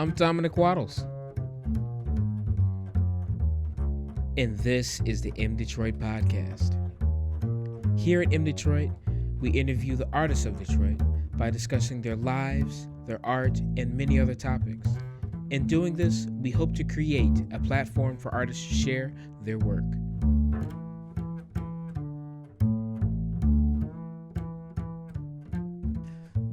I'm Dominic Waddles. And this is the MDetroit podcast. Here at MDetroit, we interview the artists of Detroit by discussing their lives, their art, and many other topics. In doing this, we hope to create a platform for artists to share their work.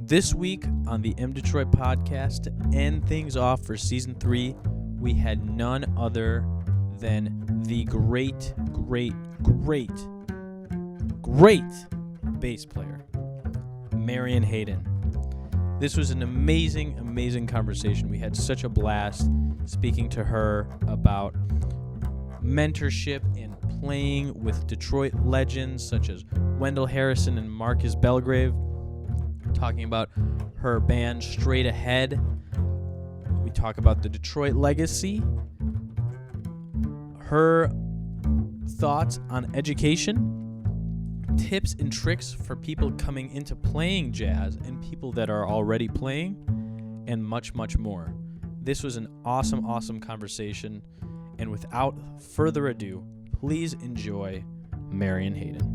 This week on the MDetroit podcast, to end things off for season 3, we had none other than the great bass player, Marion Hayden. This was an amazing conversation. We had such a blast speaking to her about mentorship and playing with Detroit legends such as Wendell Harrison and Marcus Belgrave. Talking about her band Straight Ahead. We talk about the Detroit legacy, her thoughts on education, tips and tricks for people coming into playing jazz and people that are already playing, and much more. This was an awesome conversation, and without further ado, please enjoy Marion Hayden.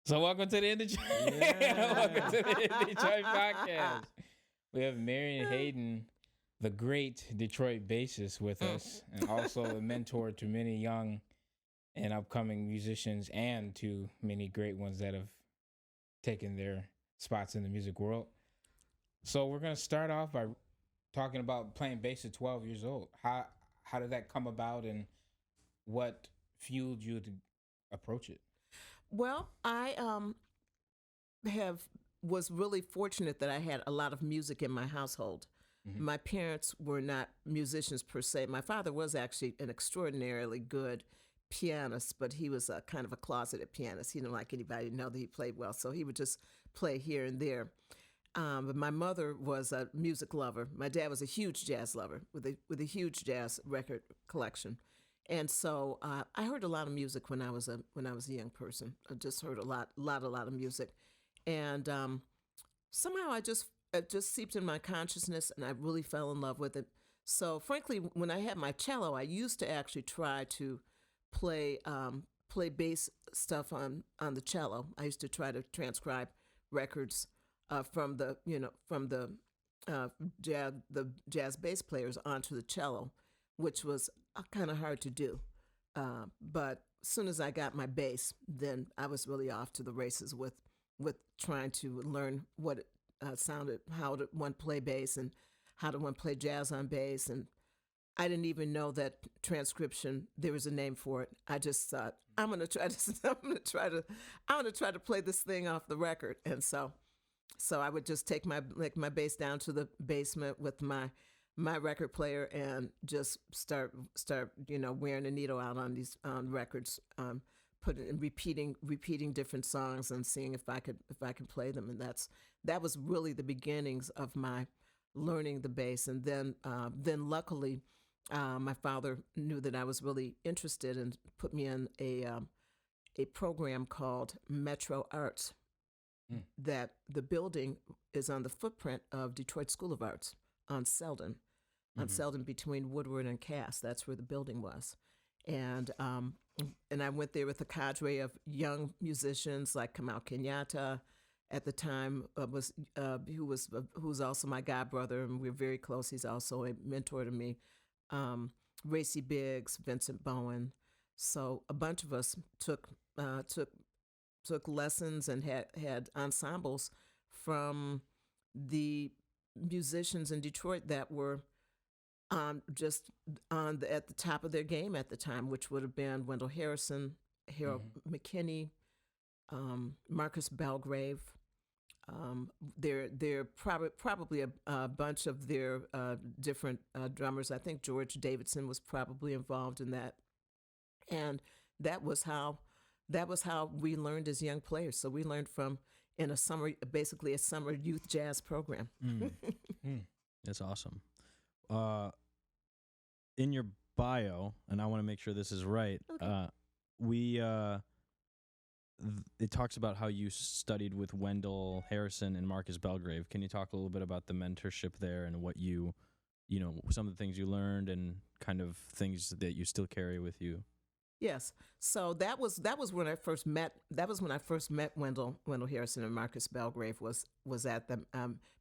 So welcome to the MDetroit. Welcome to the MDetroit podcast. We have Marion Hayden, the great Detroit bassist, with us, and also a mentor to many young and upcoming musicians, and to many great ones that have taken their spots in the music world. So we're gonna start off by talking about playing bass at 12 years old. How did that come about, and what fueled you to approach it? Well, I was really fortunate that I had a lot of music in my household. Mm-hmm. My parents were not musicians per se. My father was actually an extraordinarily good pianist, but he was a kind of a closeted pianist. He didn't like anybody to know that he played well, so he would just play here and there. But my mother was a music lover. My dad was a huge jazz lover with a huge jazz record collection. And so I heard a lot of music when I was a young person. I just heard a lot of music, and somehow it just seeped in my consciousness, and I really fell in love with it. So frankly, when I had my cello, I used to actually try to play bass stuff on the cello. I used to try to transcribe records from the jazz bass players onto the cello, which was kind of hard to do. But as soon as I got my bass, then I was really off to the races with trying to learn what it sounded, how to one play bass, and how to one play jazz on bass. And I didn't even know that transcription, there was a name for it. I just thought, I'm gonna try to play this thing off the record. And so I would just take my bass down to the basement with my record player and just start wearing a needle out on these records, repeating different songs and seeing if I could play them. And that was really the beginnings of my learning the bass. And then luckily my father knew that I was really interested and put me in a program called Metro Arts. That the building is on the footprint of Detroit School of Arts on Selden. On Selden between Woodward and Cass. That's where the building was. And I went there with a cadre of young musicians like Kamal Kenyatta at the time, who was also my god brother, and we were very close. He's also a mentor to me. Racy Biggs, Vincent Bowen. So a bunch of us took lessons and had ensembles from the musicians in Detroit that were just at the top of their game at the time, which would have been Wendell Harrison, Harold McKinney, Marcus Belgrave. They're probably a bunch of their different drummers. I think George Davidson was probably involved in that, and that was how we learned as young players. So we learned from basically a summer youth jazz program. That's awesome. In your bio, and I want to make sure this is right, okay. it talks about how you studied with Wendell Harrison and Marcus Belgrave. Can you talk a little bit about the mentorship there and what some of the things you learned and kind of things that you still carry with you? Yes. So that was when I first met. That was when I first met Wendell Harrison and Marcus Belgrave was at the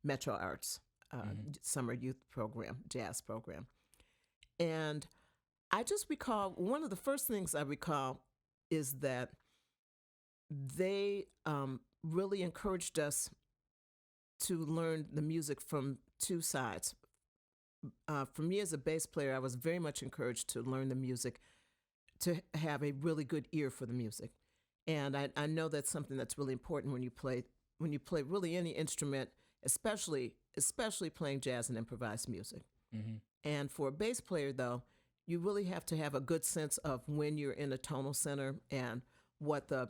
Metro Arts summer youth program, jazz program, and I just recall one of the first things I recall is that they really encouraged us to learn the music from two sides. For me as a bass player, I was very much encouraged to learn the music, to have a really good ear for the music. And I know that's something that's really important when you play really any instrument, especially playing jazz and improvised music. Mm-hmm. And for a bass player, though, you really have to have a good sense of when you're in a tonal center and what the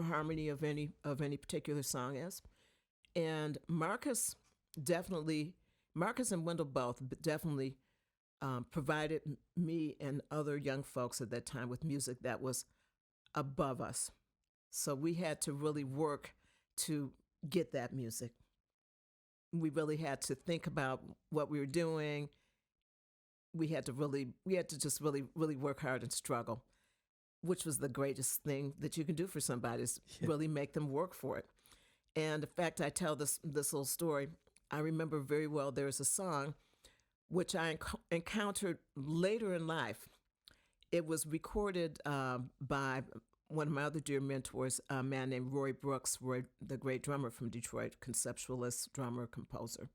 harmony of any particular song is. And Marcus and Wendell both definitely provided me and other young folks at that time with music that was above us. So we had to really work to get that music. We really had to think about what we were doing. We had to just really work hard and struggle, which was the greatest thing that you can do for somebody, is really make them work for it. And in fact, I tell this little story. I remember very well there was a song which I encountered later in life. It was recorded by one of my other dear mentors, a man named Roy Brooks, the great drummer from Detroit, conceptualist, drummer, composer.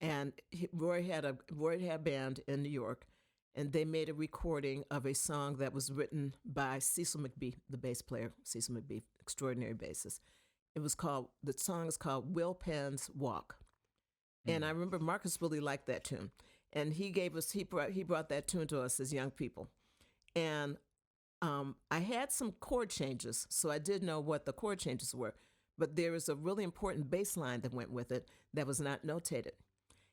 And Roy had a band in New York, and they made a recording of a song that was written by Cecil McBee, the bass player, Cecil McBee, extraordinary bassist. The song is called Will Penn's Walk. And I remember Marcus really liked that tune. And he brought that tune to us as young people. And I had some chord changes, so I did know what the chord changes were. But there was a really important bass line that went with it that was not notated.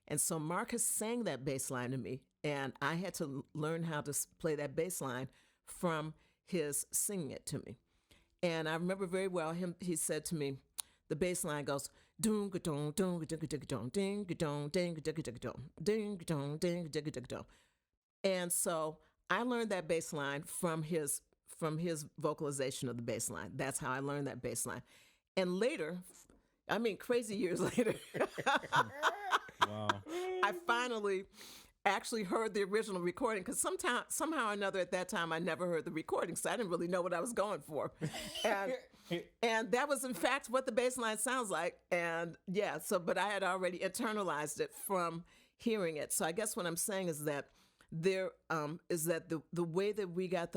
And so Marcus sang that bass line to me, and I had to learn how to play that bass line from his singing it to me. And I remember very well he said to me, the bass line goes, doom ga dong dong ga ding ga dong ding ga dong ding ga ding ga dong ding ga dong ding ga ding ga dong. And so I learned that bass line from his vocalization of the bass line. That's how I learned that bass line. And later, crazy years later, Wow. I finally actually heard the original recording, because somehow or another at that time I never heard the recording, so I didn't really know what I was going for. And that was in fact what the bass line sounds like. And but I had already internalized it from hearing it. So I guess what I'm saying is that the way that we got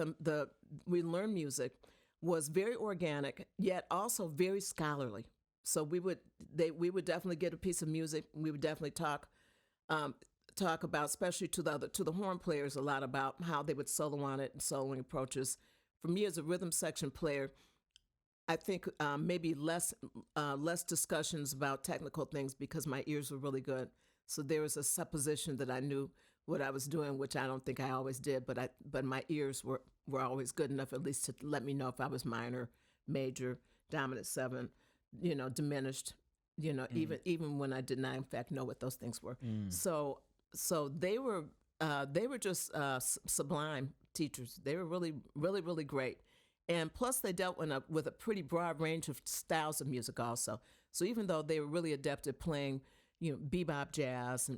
we learned music was very organic, yet also very scholarly. So we would definitely get a piece of music. We would definitely talk about, especially to the horn players, a lot about how they would solo on it and soloing approaches. For me as a rhythm section player, I think maybe less discussions about technical things, because my ears were really good. So there was a supposition that I knew what I was doing, which I don't think I always did, but my ears were always good enough, at least to let me know if I was minor, major, dominant seven, diminished, even when I did not in fact know what those things were. So they were just sublime teachers. They were really, really, really great. And plus they dealt with a pretty broad range of styles of music also. So even though they were really adept at playing, bebop jazz,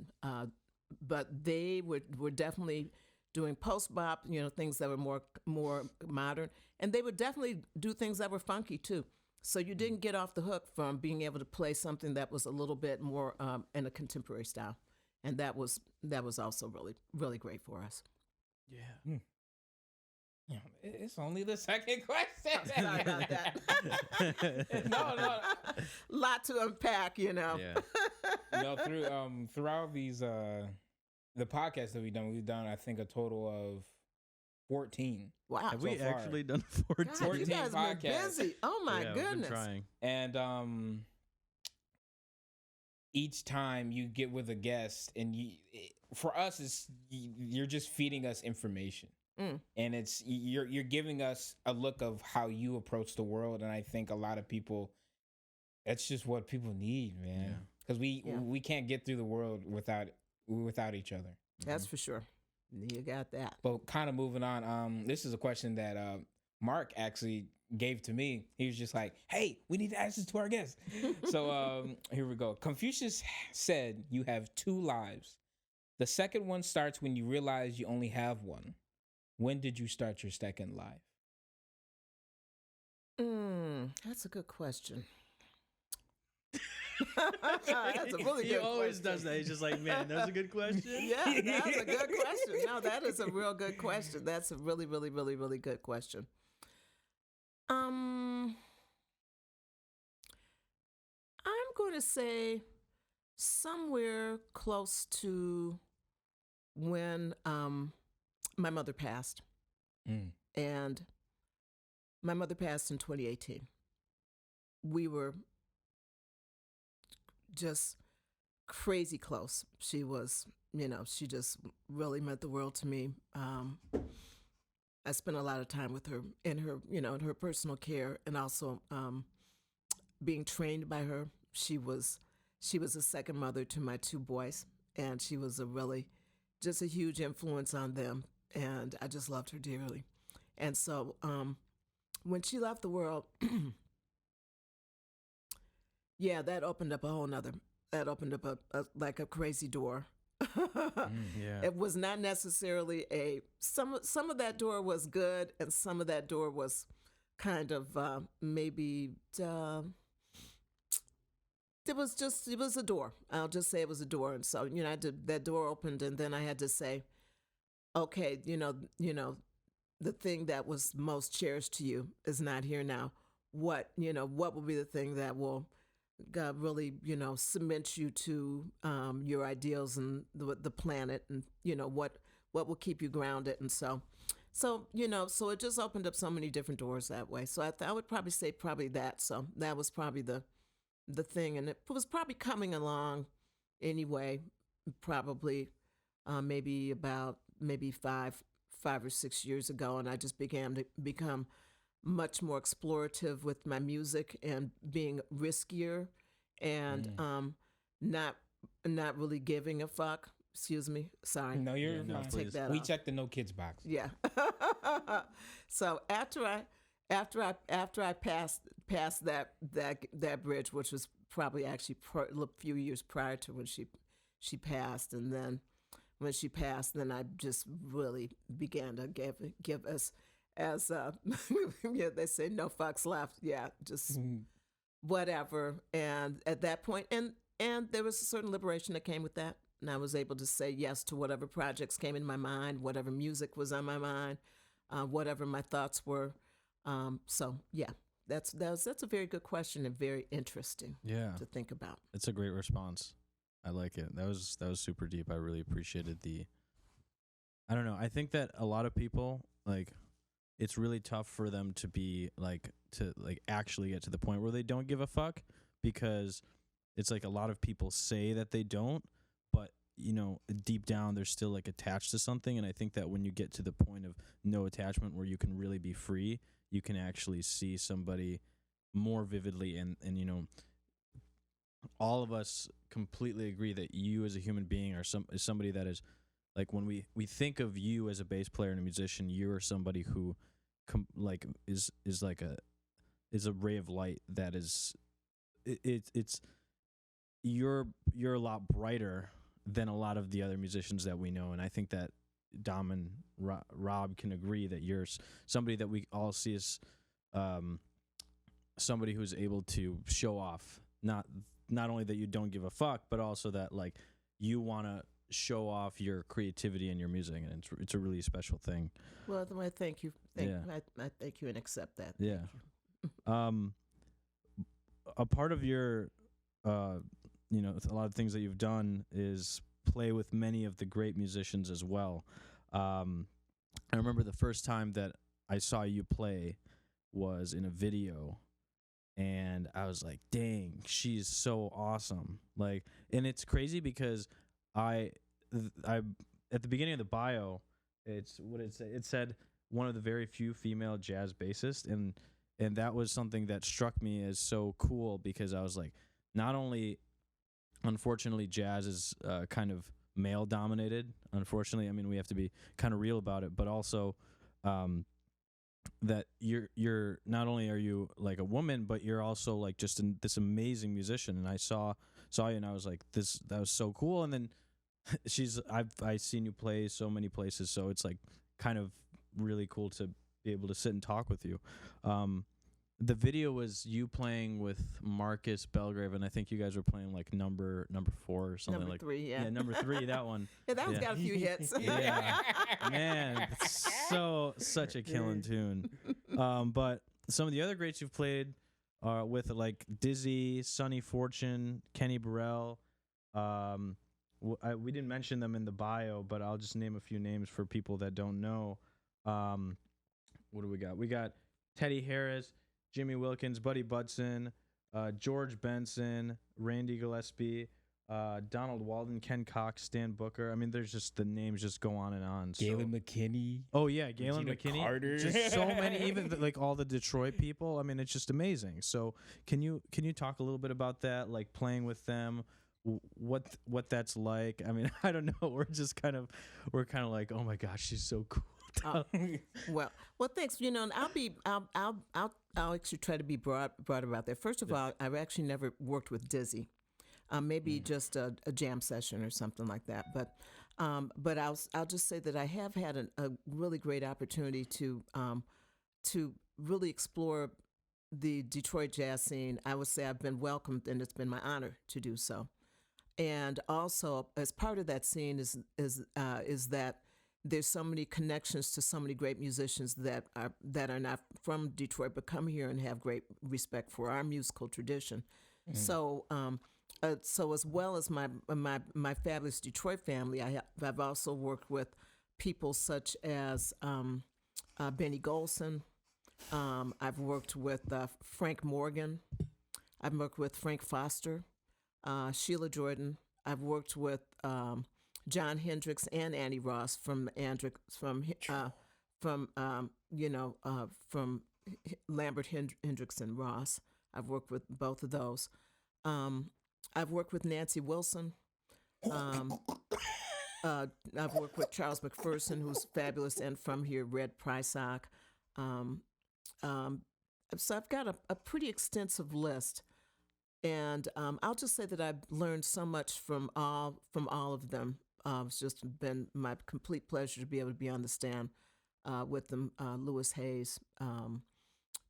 but they were definitely doing post-bop, things that were more modern. And they would definitely do things that were funky too. So you didn't get off the hook from being able to play something that was a little bit more in a contemporary style. And that was also really, really great for us. Yeah. Yeah, it's only the second question. Sorry about that. No. Lot to unpack, Yeah. Throughout these the podcasts that we've done I think a total of 14. Wow. Have so we far. actually done 14? God, you 14 guys have been podcasts. busy. Oh my Yeah, we've been goodness. trying. And each time you get with a guest, and for us, you're just feeding us information. And it's you're giving us a look of how you approach the world, and I think a lot of people, that's just what people need, man. Because we can't get through the world without each other. That's for sure. You got that. But kind of moving on, this is a question that Mark actually gave to me. He was just like, hey, we need to ask this to our guests. So here we go. Confucius said you have 2 lives. The second one starts when you realize you only have one. When did you start your second life? That's a good question. That's a really good question. He always does that. He's just like, man, that was a good question. Yeah, that was a good question. No, that is a real good question. That's a really, really, really, really good question. I'm going to say somewhere close to when my mother passed. And my mother passed in 2018. We were just crazy close. She was, she just really meant the world to me. I spent a lot of time with her in her, in her personal care, and also being trained by her. She was a second mother to my 2 boys, and she was just a huge influence on them. And I just loved her dearly. And so when she left the world, yeah, that opened up like a crazy door. Yeah. It was not necessarily some of that door was good, and some of that door was kind of maybe it was a door. I'll just say it was a door. And so, that door opened, and then I had to say, okay, the thing that was most cherished to you is not here now. What will be the thing that will really, cement you to your ideals and the planet, and, what will keep you grounded. And so it just opened up so many different doors that way. So I would probably say that. So that was probably the thing. And it was probably coming along anyway, probably maybe 5 or 6 years ago. And I just began to become much more explorative with my music and being riskier and not really giving a fuck. Excuse me. Sorry. No, you're no, fine. Take that We off. checked the no kids box. Yeah. So after I passed that bridge, which was probably actually a few years prior to when she passed, and then when she passed, then I just really began to give us, as yeah, they say, no fucks left. Yeah, just whatever. And at that point, and there was a certain liberation that came with that. And I was able to say yes to whatever projects came in my mind, whatever music was on my mind, whatever my thoughts were. So yeah, that's a very good question and very interesting to think about. It's a great response. I like it. That was super deep. I really appreciated I don't know. I think that a lot of people, like, it's really tough for them to be to actually get to the point where they don't give a fuck, because it's like a lot of people say that they don't, but deep down they're still attached to something. And I think that when you get to the point of no attachment, where you can really be free, you can actually see somebody more vividly. And all of us completely agree that you as a human being is somebody that is, like, when we think of you as a bass player and a musician, you're somebody who is a ray of light that is it's you're a lot brighter than a lot of the other musicians that we know. And I think that Dom and Rob can agree that you're somebody that we all see as somebody who's able to show off, not only that you don't give a fuck, but also that you want to show off your creativity and your music, and it's a really special thing. Well, I thank you. I thank you and accept that. Yeah. A part of your, a lot of things that you've done is play with many of the great musicians as well. I remember the first time that I saw you play was in a video, and I was like, dang, she's so awesome. And it's crazy because I at the beginning of the bio, It's what it said. It said one of the very few female jazz bassists, and that was something that struck me as so cool because I was like, not only, unfortunately, jazz is kind of male dominated. Unfortunately, I mean, we have to be kind of real about it, but also that you're not only are you like a woman, but you're also like just this amazing musician. And I saw you, and I was like, that was so cool. And then I've seen you play so many places, so it's like kind of really cool to be able to sit and talk with you. The video was you playing with Marcus Belgrave, and I think you guys were playing like number 4 or something. Number 3, yeah. Yeah, number 3, that one. Yeah, that one's got a few hits. Yeah, man, it's such a killing tune. But some of the other greats you've played with like Dizzy, Sonny Fortune, Kenny Burrell. We didn't mention them in the bio, but I'll just name a few names for people that don't know. What do we got? We got Teddy Harris, Jimmy Wilkins, Buddy Budson, George Benson, Randy Gillespie, Donald Walden, Ken Cox, Stan Booker. I mean, there's just the names just go on and on. Galen McKinney. Oh yeah, Galen Gina McKinney. Carter. Just so many, even like all the Detroit people. I mean, it's just amazing. So can you talk a little bit about that, like playing with them? What that's like? I mean, I don't know. We're kind of like, oh my gosh, she's so cool. Well, thanks. You know, and I'll actually try to be broad about that. First of all, I've actually never worked with Dizzy. Maybe just a jam session or something like that. But I'll just say that I have had a really great opportunity to really explore the Detroit jazz scene. I would say I've been welcomed, and it's been my honor to do so. And also, as part of that scene is that there's so many connections to so many great musicians that are not from Detroit but come here and have great respect for our musical tradition. So as well as my fabulous Detroit family, I've also worked with people such as Benny Golson. I've worked with Frank Morgan. I've worked with Frank Foster, Sheila Jordan. I've worked with John Hendricks and Annie Ross from Lambert Hendricks and Ross. I've worked with both of those. I've worked with Nancy Wilson. I've worked with Charles McPherson, who's fabulous and from here, Red Prysock. So I've got a pretty extensive list. And I'll just say that I've learned so much from all of them. It's just been my complete pleasure to be able to be on the stand with them. Louis Hayes,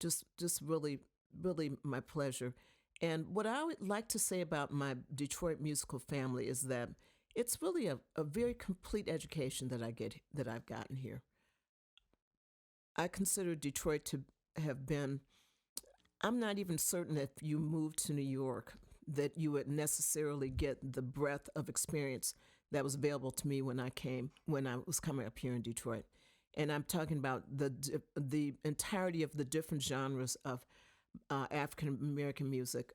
just really, really my pleasure. And what I would like to say about my Detroit musical family is that it's really a very complete education that I've gotten here. I consider Detroit to have been. I'm not even certain if you moved to New York that you would necessarily get the breadth of experience that was available to me when I was coming up here in Detroit. And I'm talking about the entirety of the different genres of African American music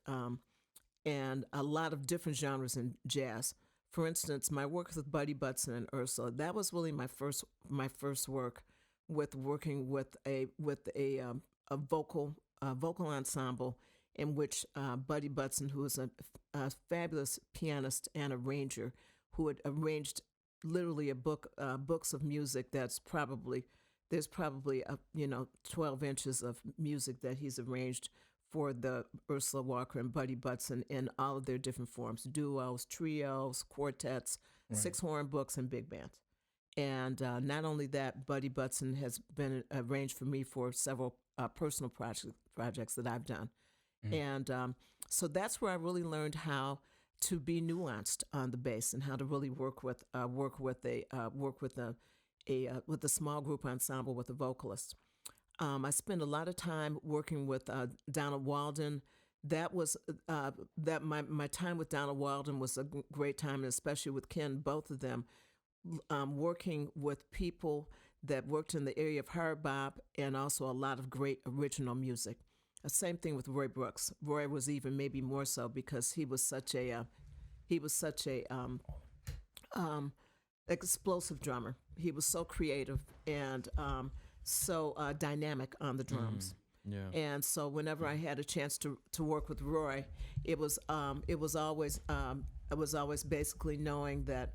and a lot of different genres in jazz. For instance, my work with Buddy Budson and Ursula, that was really my first work with working with a vocal ensemble in which Buddy Budson, who is a fabulous pianist and arranger, who had arranged literally books of music there's probably 12 inches of music that he's arranged for the Ursula Walker and Buddy Budson in all of their different forms: duos, trios, quartets, right, 6-horn books, and big bands. And not only that, Buddy Budson has been arranged for me for several personal projects that I've done. And so that's where I really learned how to be nuanced on the bass and how to really work with a small group ensemble with a vocalist. I spent a lot of time working with Donald Walden. That was my time with Donald Walden was a great time, and especially with Ken, both of them, working with people that worked in the area of hard bop and also a lot of great original music. The same thing with Roy Brooks. Roy was even maybe more so because he was such a explosive drummer. He was so creative and so dynamic on the drums. Yeah. And so whenever I had a chance to work with Roy, it was always basically knowing that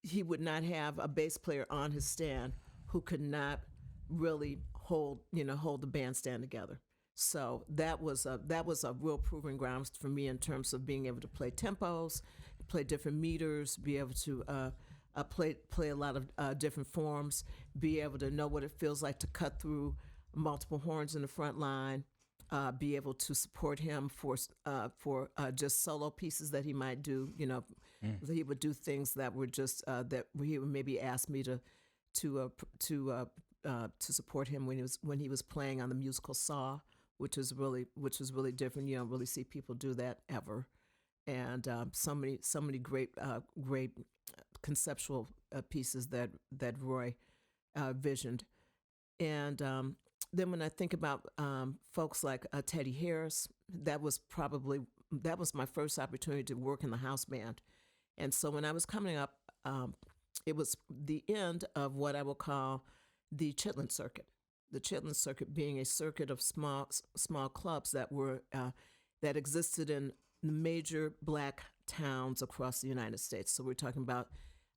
he would not have a bass player on his stand who could not really hold the bandstand together. So that was a real proving ground for me in terms of being able to play tempos, play different meters, be able to play a lot of different forms, be able to know what it feels like to cut through multiple horns in the front line, be able to support him for just solo pieces that he might do. He would do things that were just that he would maybe ask me to support him when he was playing on the musical Saw, which was really different. You don't really see people do that ever, and so many great conceptual pieces that Roy visioned, and then when I think about folks like Teddy Harris, that was my first opportunity to work in the house band, and so when I was coming up, it was the end of what I will call the Chitlin Circuit. The Chitlin Circuit being a circuit of small clubs that existed in major black towns across the United States. So we're talking about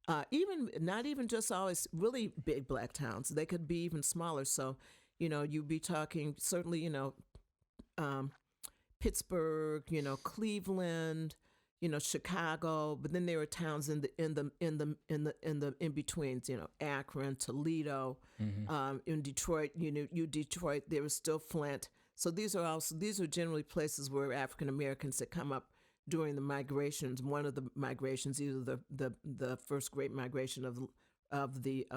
not even just always really big black towns. They could be even smaller. So you'd be talking certainly Pittsburgh, Cleveland, Chicago, but then there were towns in the in betweens, Akron, Toledo, in Detroit, Detroit. There was still Flint. So these are generally places where African Americans had come up during the migrations. One of the migrations, either the first great migration of the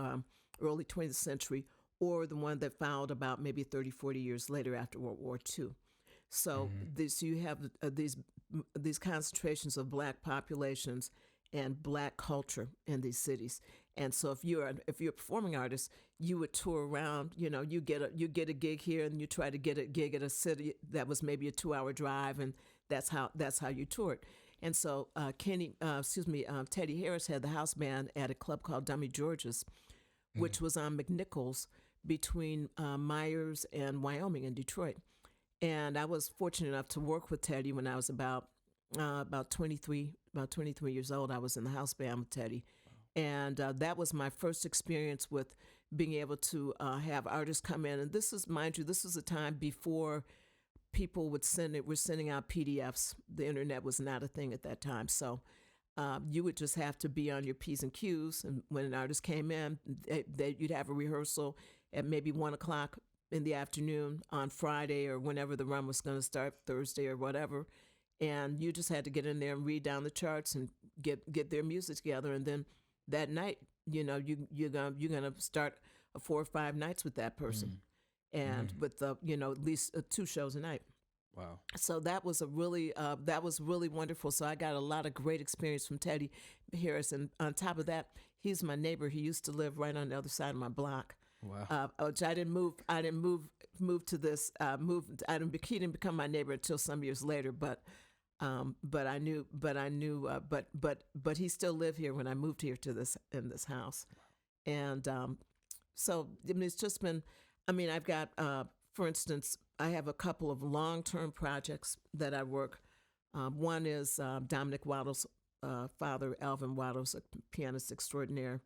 early 20th century, or the one that followed about maybe 30, 40 years later after World War II. So you have these concentrations of black populations and black culture in these cities. And so if you're a performing artist, you would tour around. You get a gig here, and you try to get a gig at a city that was maybe a 2-hour drive, and that's how you toured. And so Teddy Harris had the house band at a club called Dummy George's, which was on McNichols between Myers and Wyoming in Detroit. And I was fortunate enough to work with Teddy when I was about 23 years old. I was in the house band with Teddy. And that was my first experience with being able to have artists come in. And this is, mind you, this was a time before people were sending out PDFs. The internet was not a thing at that time. So you would just have to be on your P's and Q's. And when an artist came in, you'd have a rehearsal at maybe 1 o'clock in the afternoon on Friday, or whenever the run was going to start, Thursday or whatever. And you just had to get in there and read down the charts and get their music together. And then that night, you're gonna start 4 or 5 nights with that person, and with at least 2 shows a night. Wow! So that was really wonderful. So I got a lot of great experience from Teddy Harris, and on top of that, he's my neighbor. He used to live right on the other side of my block. Wow! Which I didn't move to this. He didn't become my neighbor until some years later, but he still lived here when I moved here in this house. And so it's just been, I've got, for instance, I have a couple of long-term projects that I work. One is Dominic Waddle's father, Alvin Waddle's a pianist extraordinaire.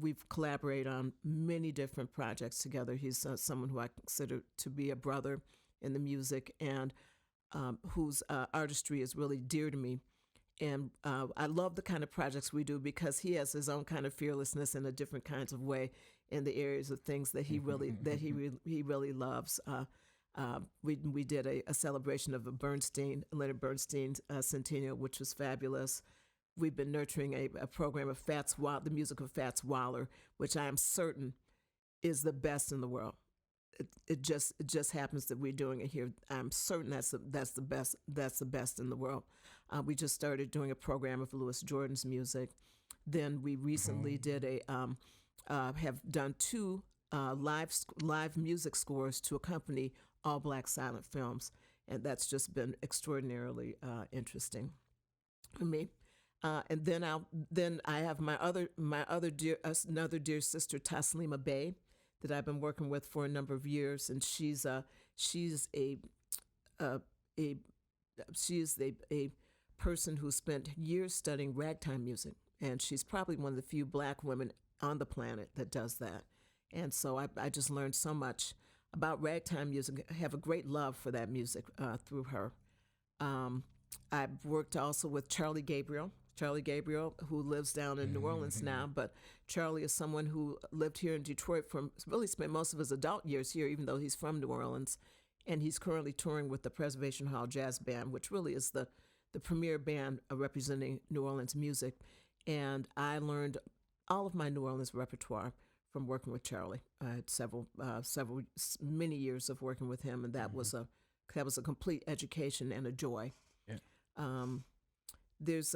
We've collaborated on many different projects together. He's someone who I consider to be a brother in the music, and whose artistry is really dear to me. And I love the kind of projects we do because he has his own kind of fearlessness in a different kinds of way in the areas of things that he really loves. We did a celebration of Leonard Bernstein's centennial, which was fabulous. We've been nurturing a program of the music of Fats Waller, which I am certain is the best in the world. It just happens that we're doing it here. I'm certain that's the best in the world. We just started doing a program of Louis Jordan's music. Then we recently have done 2 live music scores to accompany all black silent films, and that's just been extraordinarily interesting for me. And then I have my other dear another dear sister Taslima Bey that I've been working with for a number of years, and she's a uh, a she is a person who spent years studying ragtime music, and she's probably one of the few black women on the planet that does that. And so I just learned so much about ragtime music. I have a great love for that music through her. I've worked also with Charlie Gabriel. Charlie Gabriel, who lives down in New Orleans now, but Charlie is someone who lived here in Detroit for really spent most of his adult years here, even though he's from New Orleans. And he's currently touring with the Preservation Hall Jazz Band, which really is the premier band representing New Orleans music. And I learned all of my New Orleans repertoire from working with Charlie. I had many years of working with him, and that was a complete education and a joy. Yeah. There's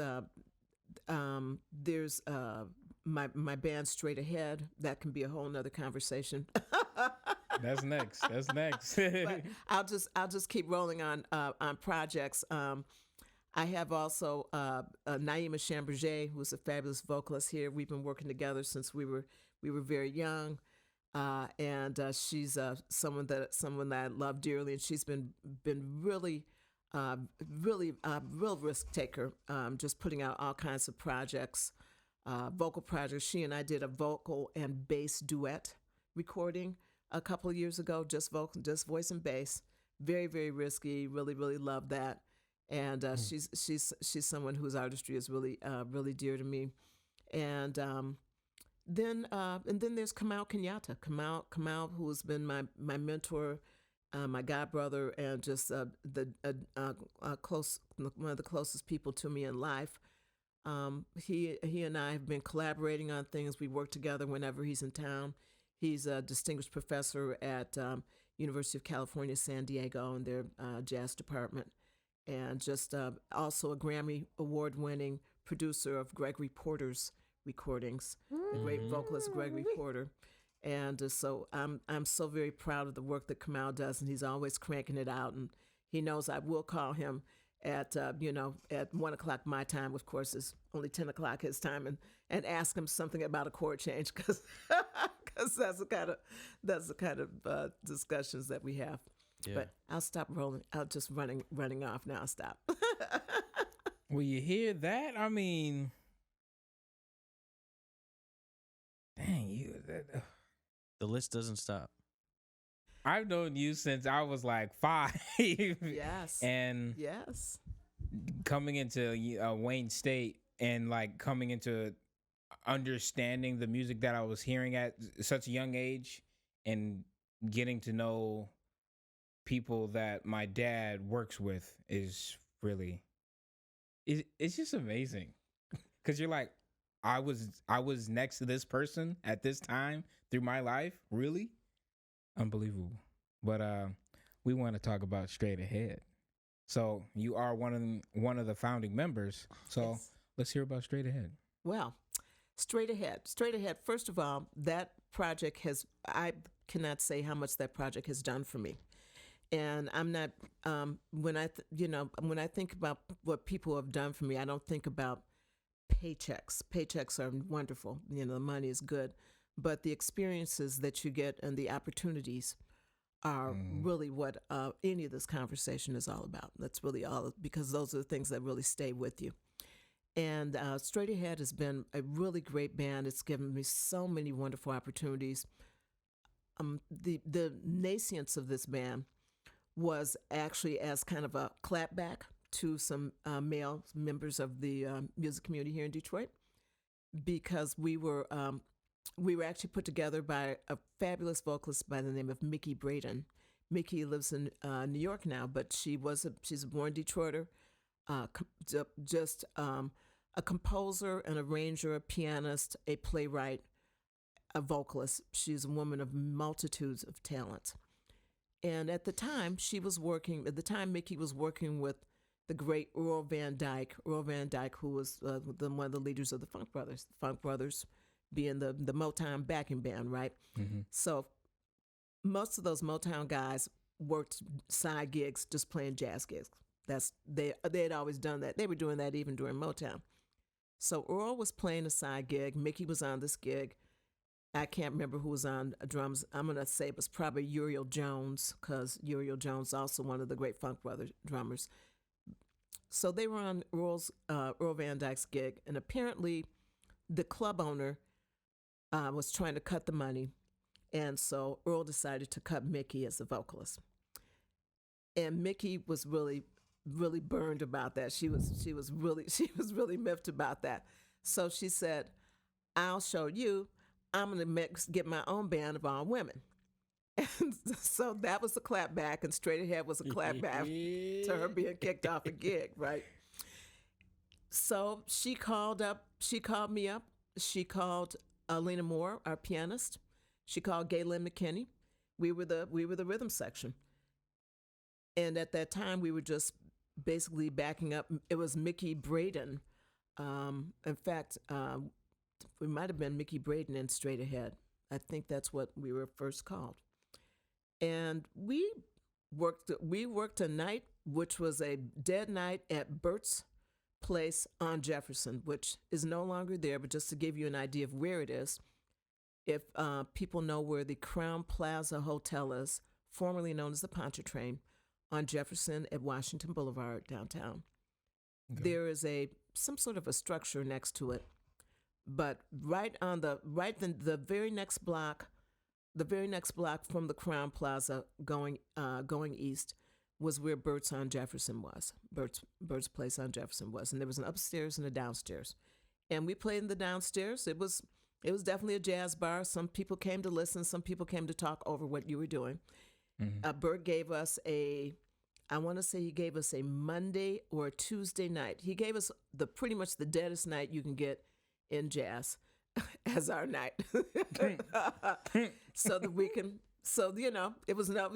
my band Straight Ahead. That can be a whole nother conversation. That's next. That's next. But I'll just keep rolling on projects. I have also Naima Chamberger, who's a fabulous vocalist here. We've been working together since we were very young, and she's someone that I love dearly, and she's been really real risk taker, just putting out all kinds of projects, vocal projects. She and I did a vocal and bass duet recording a couple of years ago, just voice and bass. Very, very risky. Really, really love that. And she's someone whose artistry is really really dear to me. And then there's Kamau Kenyatta. Kamau, who has been my mentor, my godbrother, and just one of the closest people to me in life. He and I have been collaborating on things. We work together whenever he's in town. He's a distinguished professor at University of California, San Diego, in their jazz department, and just also a Grammy Award-winning producer of Gregory Porter's recordings, the great vocalist Gregory Porter. And so I'm so very proud of the work that Kamau does, and he's always cranking it out. And he knows I will call him at 1 o'clock my time. Of course, it's only 10 o'clock his time, and ask him something about a chord change, because that's the kind of discussions that we have. Yeah. But I'll stop rolling. I'll just running off now. I'll stop. Well, you hear that? I mean, dang you. The list doesn't stop. I've known you since I was like 5. Yes. And yes, coming into Wayne State and like coming into understanding the music that I was hearing at such a young age, and getting to know people that my dad works with is really, it's just amazing. Because you're like, I was next to this person at this time through my life. Really? Unbelievable. But we want to talk about Straight Ahead. So you are one of the founding members. So yes. Let's hear about Straight Ahead. Well, Straight Ahead. First of all, that project I cannot say how much that project has done for me. And I'm not when I think about what people have done for me, I don't think about paychecks. Paychecks are wonderful. The money is good, but the experiences that you get and the opportunities are really what any of this conversation is all about. That's really all, because those are the things that really stay with you. And Straight Ahead has been a really great band. It's given me so many wonderful opportunities. The nascence of this band was actually as kind of a clapback to some male members of the music community here in Detroit, because we were actually put together by a fabulous vocalist by the name of Mickey Braden. Mickey lives in New York now, but she's a born Detroiter, just a composer, an arranger, a pianist, a playwright, a vocalist. She's a woman of multitudes of talents. And at the time, Mickey was working with the great Earl Van Dyke, who was one of the leaders of the Funk Brothers. The Funk Brothers being the Motown backing band, right? Mm-hmm. So most of those Motown guys worked side gigs, just playing jazz gigs. They had always done that. They were doing that even during Motown. So Earl was playing a side gig. Mickey was on this gig. I can't remember who was on drums. I'm going to say it was probably Uriel Jones, because Uriel Jones also one of the great Funk Brothers drummers. So they were on Earl Van Dyke's gig, and apparently the club owner was trying to cut the money, and so Earl decided to cut Mickey as the vocalist. And Mickey was really, really burned about that. She was really miffed about that. So she said, "I'll show you. I'm gonna get my own band of all women." And so that was a clap back, and Straight Ahead was a clap back to her being kicked off a gig, right? So she called me up. She called Alina Moore, our pianist. She called Galen McKinney. We were the rhythm section. And at that time, we were just basically backing up. It was Mickey Braden. In fact, we might have been Mickey Braden and Straight Ahead. I think that's what we were first called. And we worked a night, which was a dead night at Bert's Place on Jefferson, which is no longer there, but just to give you an idea of where it is, if people know where the Crown Plaza Hotel is, formerly known as the Pontchartrain, on Jefferson at Washington Boulevard downtown. Okay. There is some sort of a structure next to it, but the very next block from the Crown Plaza going east was where Bert's on Jefferson was. Bert's Place on Jefferson was, and there was an upstairs and a downstairs, and we played in the downstairs. It was definitely a jazz bar. Some people came to listen. Some people came to talk over what you were doing. Mm-hmm. Bert gave us I want to say he gave us a Monday or a Tuesday night. He gave us pretty much the deadest night you can get in jazz as our night. So that we can, it was no,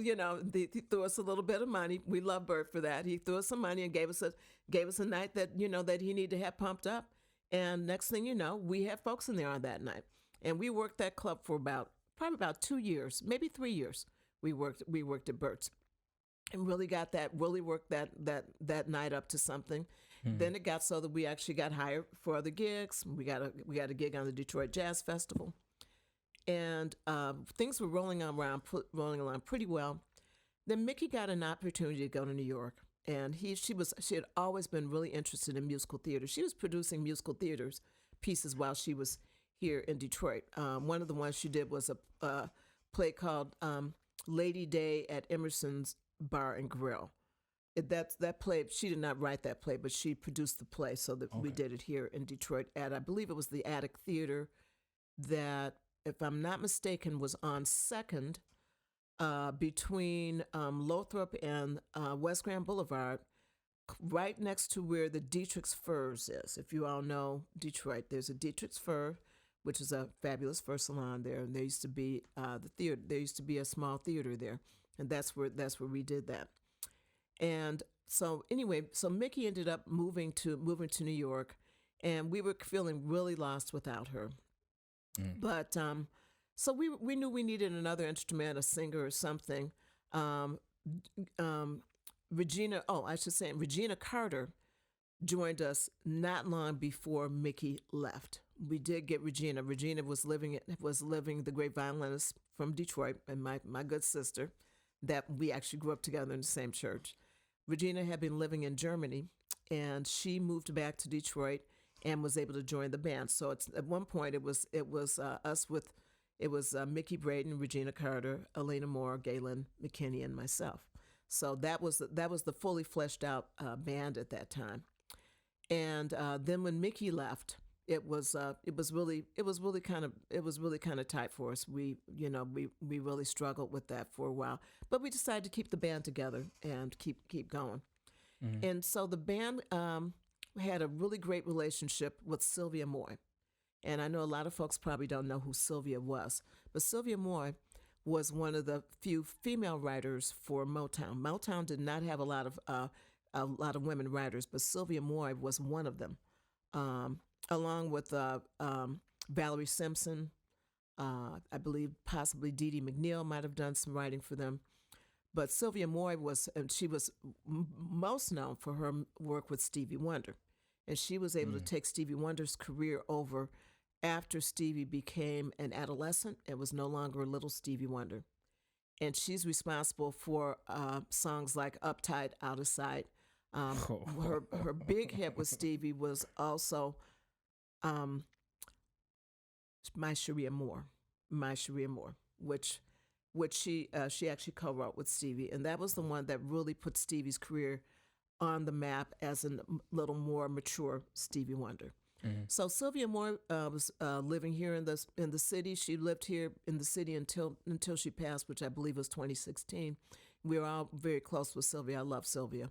he threw us a little bit of money. We love Bert for that. He threw us some money and gave us a night that, that he needed to have pumped up. And next thing you know, we had folks in there on that night. And we worked that club for probably about 2 years, maybe 3 years. We worked at Bert's and really worked that night up to something. Mm-hmm. Then it got so that we actually got hired for other gigs. We got a gig on the Detroit Jazz Festival, and things were rolling along pretty well. Then Mickey got an opportunity to go to New York, and she had always been really interested in musical theater. She was producing musical theaters pieces while she was here in Detroit. One of the ones she did was a play called Lady Day at Emerson's Bar and Grill. That play, she did not write that play, but she produced the play, so that we did it here in Detroit at, I believe it was the Attic Theater that, if I'm not mistaken, was on 2nd between Lothrop and West Grand Boulevard, right next to where the Dietrich's Furs is. If you all know Detroit, there's a Dietrich's Fur, which is a fabulous fur salon there, and there used to be the theater. There used to be a small theater there, and that's where we did that. And so anyway, Mickey ended up moving to New York, and we were feeling really lost without her. Mm. But so we knew we needed another instrument, a singer or something. Regina Carter joined us not long before Mickey left. We did get Regina. Regina was living the great violinist from Detroit, and my good sister, that we actually grew up together in the same church. Regina had been living in Germany, and she moved back to Detroit and was able to join the band. So at one point it was Mickey Braden, Regina Carter, Alina Moore, Galen McKinney, and myself. So that was the fully fleshed out band at that time. And then when Mickey left, it was really kind of tight for us. We really struggled with that for a while, but we decided to keep the band together and keep going. Mm-hmm. And so the band had a really great relationship with Sylvia Moy. And I know a lot of folks probably don't know who Sylvia was, but Sylvia Moy was one of the few female writers for Motown. Motown did not have a lot of women writers, but Sylvia Moy was one of them, along with Valerie Simpson. I believe possibly Dee Dee McNeil might have done some writing for them. But Sylvia Moy was most known for her work with Stevie Wonder. and she was able to take Stevie Wonder's career over after Stevie became an adolescent and was no longer a little Stevie Wonder. And she's responsible for songs like Uptight, Out of Sight. Her big hit with Stevie was also My Cherie Amour, which she actually co-wrote with Stevie, and that was the one that really put Stevie's career on the map as a little more mature Stevie Wonder. So Sylvia Moore was living here in the city. She lived here in the city until she passed, which I believe was 2016. We were all very close with Sylvia. I love Sylvia.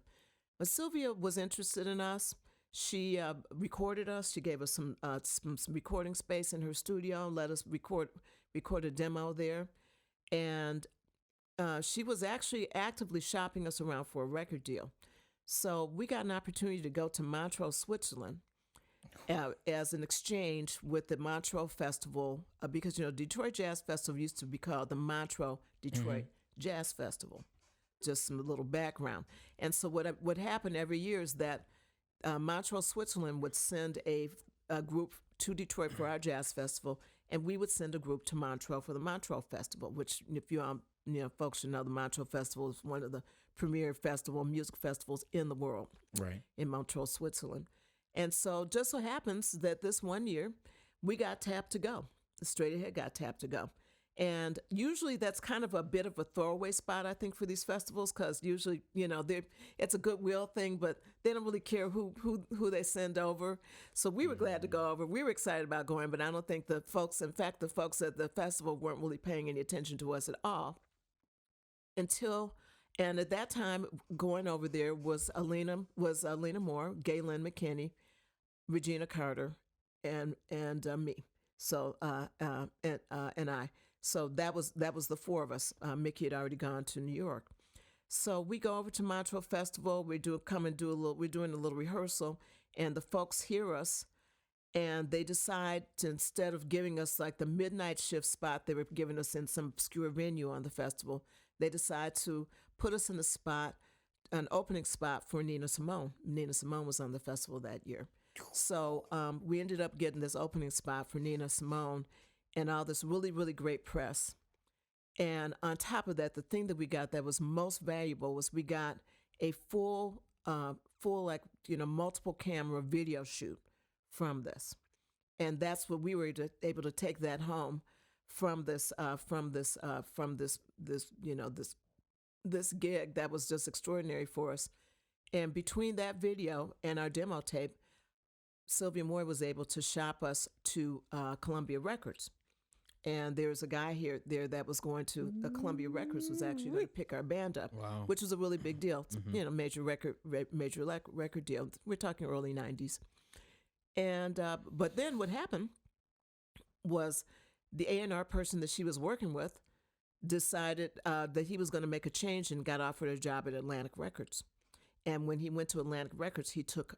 But Sylvia was interested in us. She recorded us. She gave us some recording space in her studio, let us record a demo there. And she was actually actively shopping us around for a record deal. So we got an opportunity to go to Montreux, Switzerland, as an exchange with the Montreux Festival, because Detroit Jazz Festival used to be called the Montreux Detroit Jazz Festival. Just some little background. And so what happened every year is that Montreux, Switzerland would send a group to Detroit for our jazz festival, and we would send a group to Montreux for the Montreux Festival, which, if folks should know, the Montreux Festival is one of the premier music festivals in the world, right, in Montreux, Switzerland. And so just so happens that this one year we got tapped to go. Straight Ahead got tapped to go. And usually that's kind of a bit of a throwaway spot, I think, for these festivals, because usually, it's a goodwill thing, but they don't really care who they send over. So we were glad to go over. We were excited about going, but I don't think the folks at the festival weren't really paying any attention to us at all. And at that time, going over there was Alina Moore, Galen McKinney, Regina Carter, and me. So and I. So that was the four of us. Mickey had already gone to New York. So we go over to Montreux Festival. We're doing a little rehearsal, and the folks hear us, and they decide to, instead of giving us like the midnight shift spot they were giving us in some obscure venue on the festival, they decide to put us in an opening spot for Nina Simone. Nina Simone was on the festival that year. So we ended up getting this opening spot for Nina Simone and all this really, really great press. And on top of that, the thing that we got that was most valuable was we got a full multiple camera video shoot from this. And that's what we were able to take that home from this gig that was just extraordinary for us. And between that video and our demo tape, Sylvia Moore was able to shop us to Columbia Records. And there was a guy there that was going to Columbia Records was actually going to pick our band up, wow, which was a really big deal. Major record deal. We're talking early 90s. And but then what happened was the A&R person that she was working with decided that he was going to make a change and got offered a job at Atlantic Records. And when he went to Atlantic Records, he took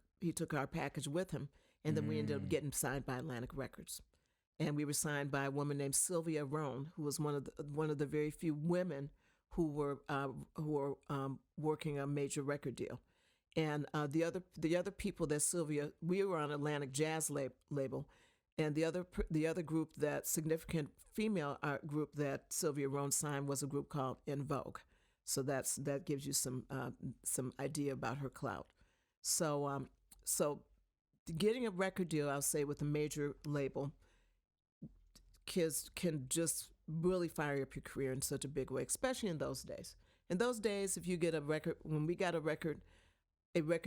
our package with him, and then we ended up getting signed by Atlantic Records. And we were signed by a woman named Sylvia Rohn, who was one of the very few women who were working a major record deal. And the other people that we were on Atlantic Jazz label, and the other group, that significant female art group that Sylvia Rohn signed, was a group called In Vogue. So that gives you some idea about her clout. So getting a record deal, I'll say, with a major label, kids can just really fire up your career in such a big way, especially in those days. In those days, if you get when we got a record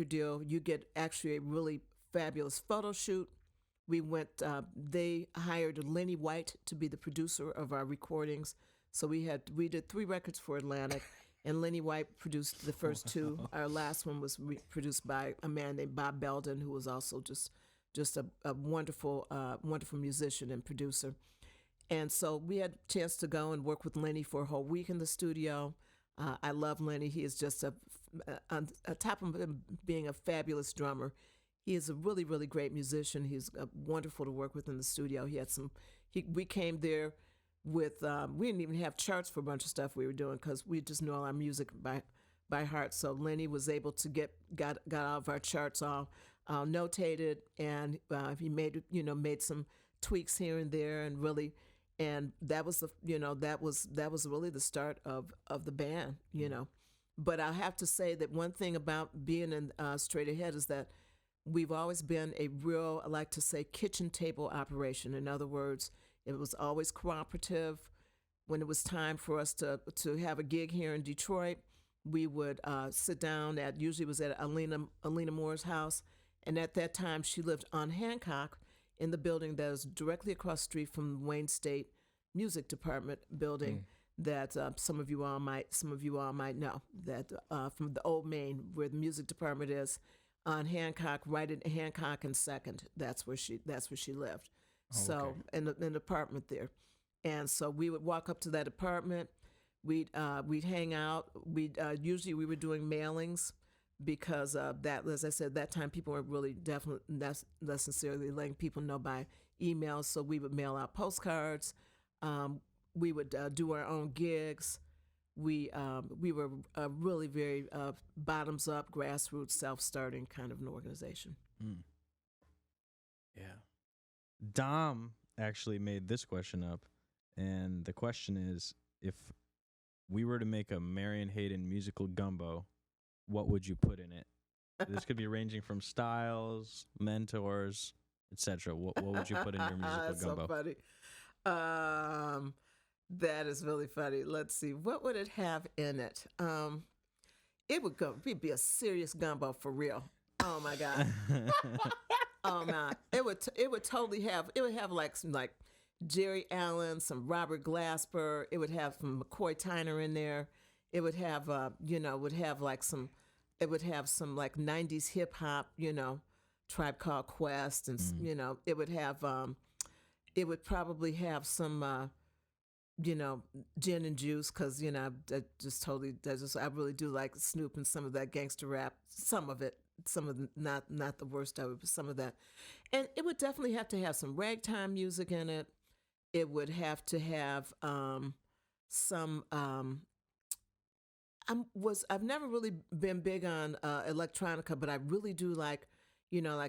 deal, you get actually a really fabulous photo shoot. They hired Lenny White to be the producer of our recordings. So we did 3 records for Atlantic, and Lenny White produced the first 2. Our last one was produced by a man named Bob Belden, who was also just a wonderful musician and producer. And so we had a chance to go and work with Lenny for a whole week in the studio. I love Lenny. He is just on top of him being a fabulous drummer, he is a really, really great musician. He's wonderful to work with in the studio. We came there with, we didn't even have charts for a bunch of stuff we were doing because we just knew all our music by heart. So Lenny was able to got all of our charts all notated, and he made some tweaks here and there, and really, and that was that was really the start of the band. But I have to say that one thing about being in Straight Ahead is that we've always been a real, I like to say, kitchen table operation. In other words, it was always cooperative. When it was time for us to have a gig here in Detroit, we would sit down usually it was at Alina Moore's house. And at that time, she lived on Hancock in the building that is directly across the street from the Wayne State Music Department building that some of you all might know, that from the old Main, where the music department is, on Hancock, right at Hancock and Second. That's where she lived. So in an apartment there. And so we would walk up to that apartment. We'd hang out. Usually we were doing mailings because that, as I said, that time people weren't really definitely not necessarily letting people know by email. So we would mail out postcards. We would do our own gigs. We were really very bottoms up, grassroots, self-starting kind of an organization. Yeah. Dom actually made this question up, and the question is, if we were to make a Marion Hayden musical gumbo, what would you put in it? This could be ranging from styles, mentors, etc. What would you put in your musical That's gumbo? So funny. That is really funny. Let's see. What would it have in it? It'd be a serious gumbo for real. Oh my God. Oh man. It would totally have. It would have like some Jerry Allen, some Robert Glasper. It would have some McCoy Tyner in there. It would have It would have some like 90s hip hop, Tribe Called Quest, and it would have. It would probably have some. Gin and juice, because I really do like Snoop and some of that gangster rap, some of not the worst of it, but some of that. And it would definitely have to have some ragtime music in it. It would have to have some I've never really been big on electronica, but I really do like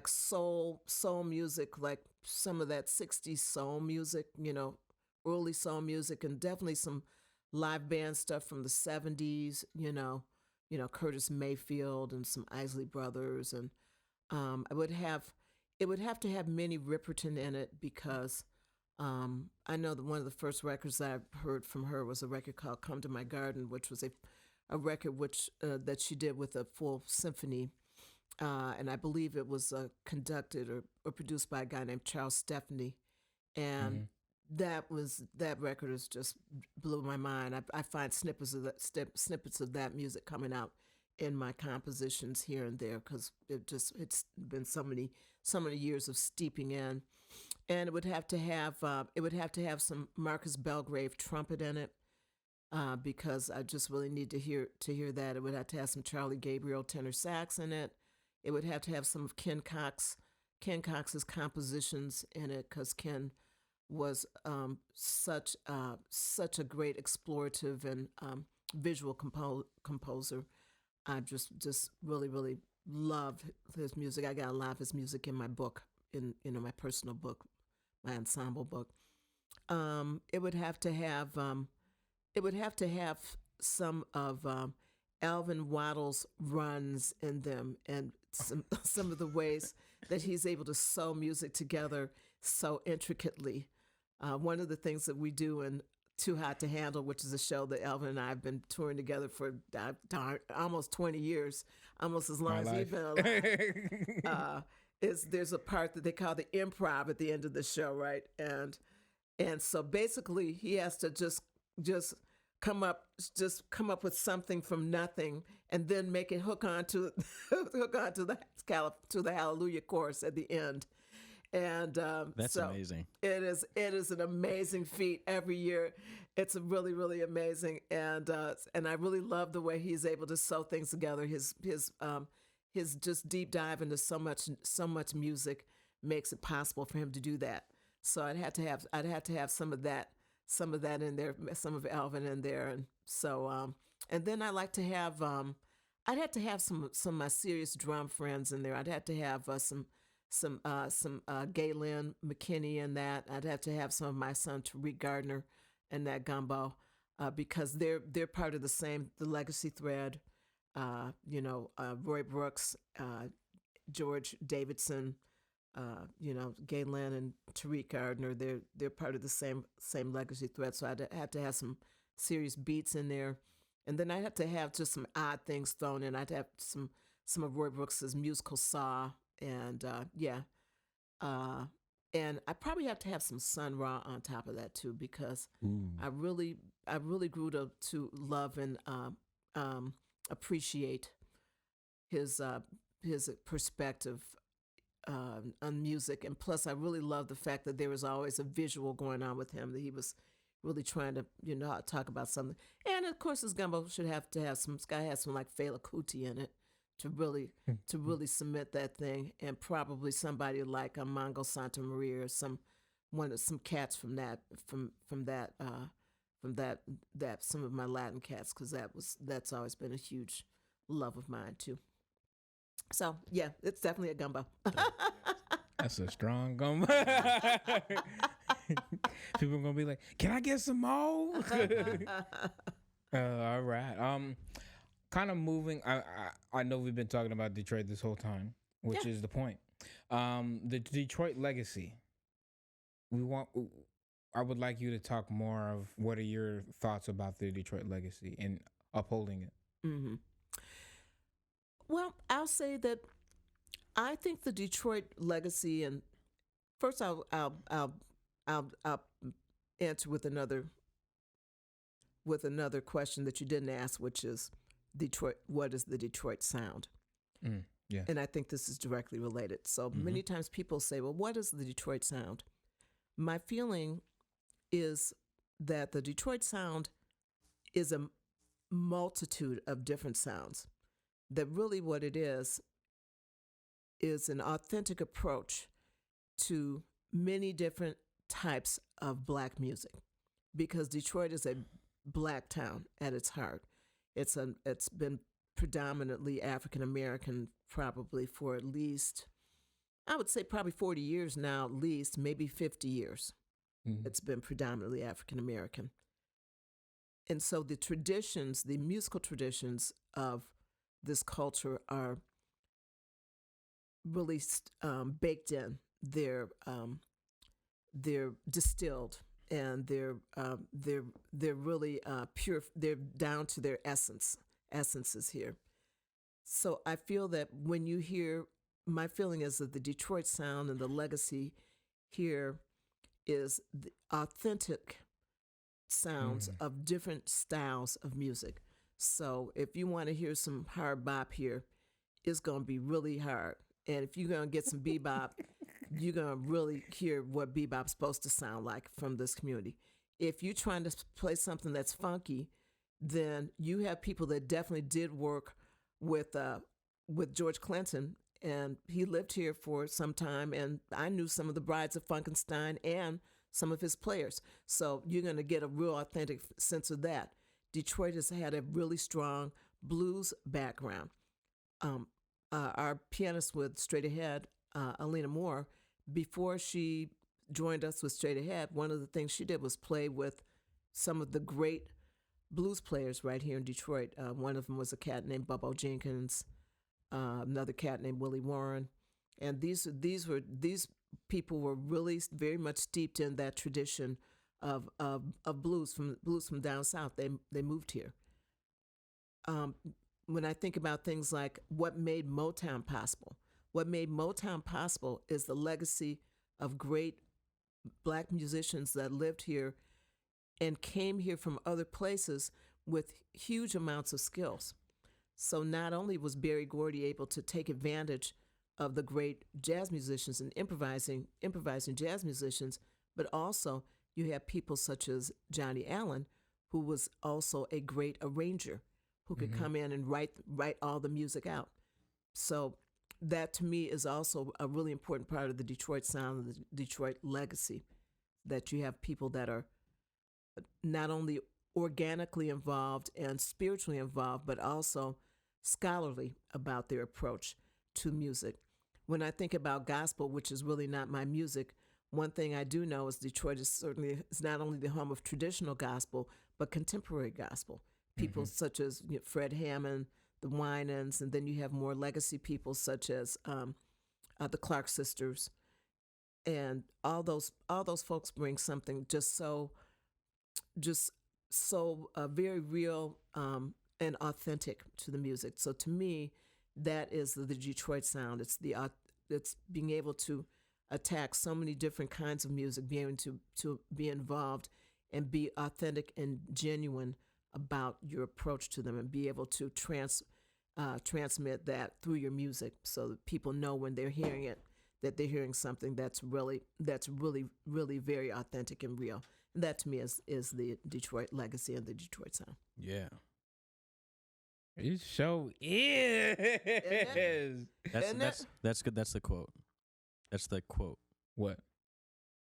soul music, like some of that 60s soul music, early soul music, and definitely some live band stuff from the 70s, Curtis Mayfield and some Isley Brothers. And it would have to have Minnie Riperton in it, because I know that one of the first records that I heard from her was a record called Come to My Garden, which was a record that she did with a full symphony. And I believe it was conducted or produced by a guy named Charles Stepney. And that record is just blew my mind. I find snippets of that music coming out in my compositions here and there, because it's been so many years of steeping in. And it would have to have some Marcus Belgrave trumpet in it, because I just really need to hear that. It would have to have some Charlie Gabriel tenor sax in it. It would have to have some of Ken Cox's compositions in it, because Ken was such a great explorative and visual composer. I just really, really love his music. I got a lot of his music in my book, in my personal book, my ensemble book. It would have to have some of Alvin Waddle's runs in them, and some of the ways that he's able to sew music together so intricately. One of the things that we do in Too Hot to Handle, which is a show that Alvin and I have been touring together for almost 20 years, almost as long as he's been alive, there's a part that they call the improv at the end of the show, right? And so basically he has to just come up with something from nothing, and then make it hook on to the Hallelujah chorus at the end. And that's amazing. It is an amazing feat every year. It's really, really amazing, and I really love the way he's able to sew things together. His just deep dive into so much music makes it possible for him to do that. So I'd have to have some of that in there, some of Alvin in there, and so and then I like to have I'd have to have some of my serious drum friends in there. I'd have to have some Galen McKinney in that. I'd have to have some of my son Tariq Gardner in that gumbo, because they're part of the legacy thread. Roy Brooks, George Davidson, Galen and Tariq Gardner. They're part of the same legacy thread. So I'd have to have some serious beats in there. And then I'd have to have just some odd things thrown in. I'd have some of Roy Brooks's musical saw, and and I probably have to have some Sun Ra on top of that too, because I really grew to love and appreciate his perspective on music, and plus I really love the fact that there was always a visual going on with him, that he was really trying to talk about something. And of course his gumbo should have to have some like Fela Kuti in it to really cement that thing, and probably somebody like Mongo Santa Maria or some cats from that some of my Latin cats, because that's always been a huge love of mine too. So yeah, it's definitely a gumbo. That's a strong gumbo. People are gonna be like, "Can I get some more?" All right. Kind of moving. I know we've been talking about Detroit this whole time, which is the point. The Detroit legacy. I would like you to talk more of what are your thoughts about the Detroit legacy and upholding it. Mm-hmm. Well, I'll say that I think the Detroit legacy, and first I'll answer with another question that you didn't ask, which is Detroit. What is the Detroit sound? Yeah. And I think this is directly related. So many times people say, well, what is the Detroit sound? My feeling is that the Detroit sound is a multitude of different sounds. That really what it is an authentic approach to many different types of Black music, because Detroit is a Black town at its heart. It's been predominantly African American probably for at least, I would say probably 40 years now, at least, maybe 50 years. It's been predominantly African American. And so the musical traditions of this culture are really baked in. They're distilled, and they're really pure. They're down to their essences here. So I feel that when you hear, my feeling is that the Detroit sound and the legacy here is the authentic sounds of different styles of music. So if you want to hear some hard bop here, it's going to be really hard. And if you're going to get some bebop, you're going to really hear what bebop's supposed to sound like from this community. If you're trying to play something that's funky, then you have people that definitely did work with George Clinton, and he lived here for some time, and I knew some of the Brides of Funkenstein and some of his players. So you're going to get a real authentic sense of that. Detroit has had a really strong blues background. Our pianist with Straight Ahead, Alina Moore, before she joined us with Straight Ahead, one of the things she did was play with some of the great blues players right here in Detroit. One of them was a cat named Bubbo Jenkins, another cat named Willie Warren, and these people were really very much steeped in that tradition of blues from down south. They moved here. When I think about things like what made Motown possible is the legacy of great Black musicians that lived here and came here from other places with huge amounts of skills. So not only was Berry Gordy able to take advantage of the great jazz musicians and improvising jazz musicians, but also you have people such as Johnny Allen, who was also a great arranger, who could come in and write all the music out. So that to me is also a really important part of the Detroit sound and the Detroit legacy, that you have people that are not only organically involved and spiritually involved, but also scholarly about their approach to music. When I think about gospel, which is really not my music, one thing I do know is Detroit is not only the home of traditional gospel, but contemporary gospel. People such as Fred Hammond, the Winans, and then you have more legacy people such as the Clark sisters, and all those folks bring something just so very real and authentic to the music. So to me, that is the Detroit sound. It's being able to attack so many different kinds of music, being able to be involved and be authentic and genuine about your approach to them, and be able to transmit that through your music, so that people know when they're hearing it that they're hearing something that's really very authentic and real. And that to me is the Detroit legacy and the Detroit sound. Yeah. It sure is. That's good. That's the quote. That's the quote. What?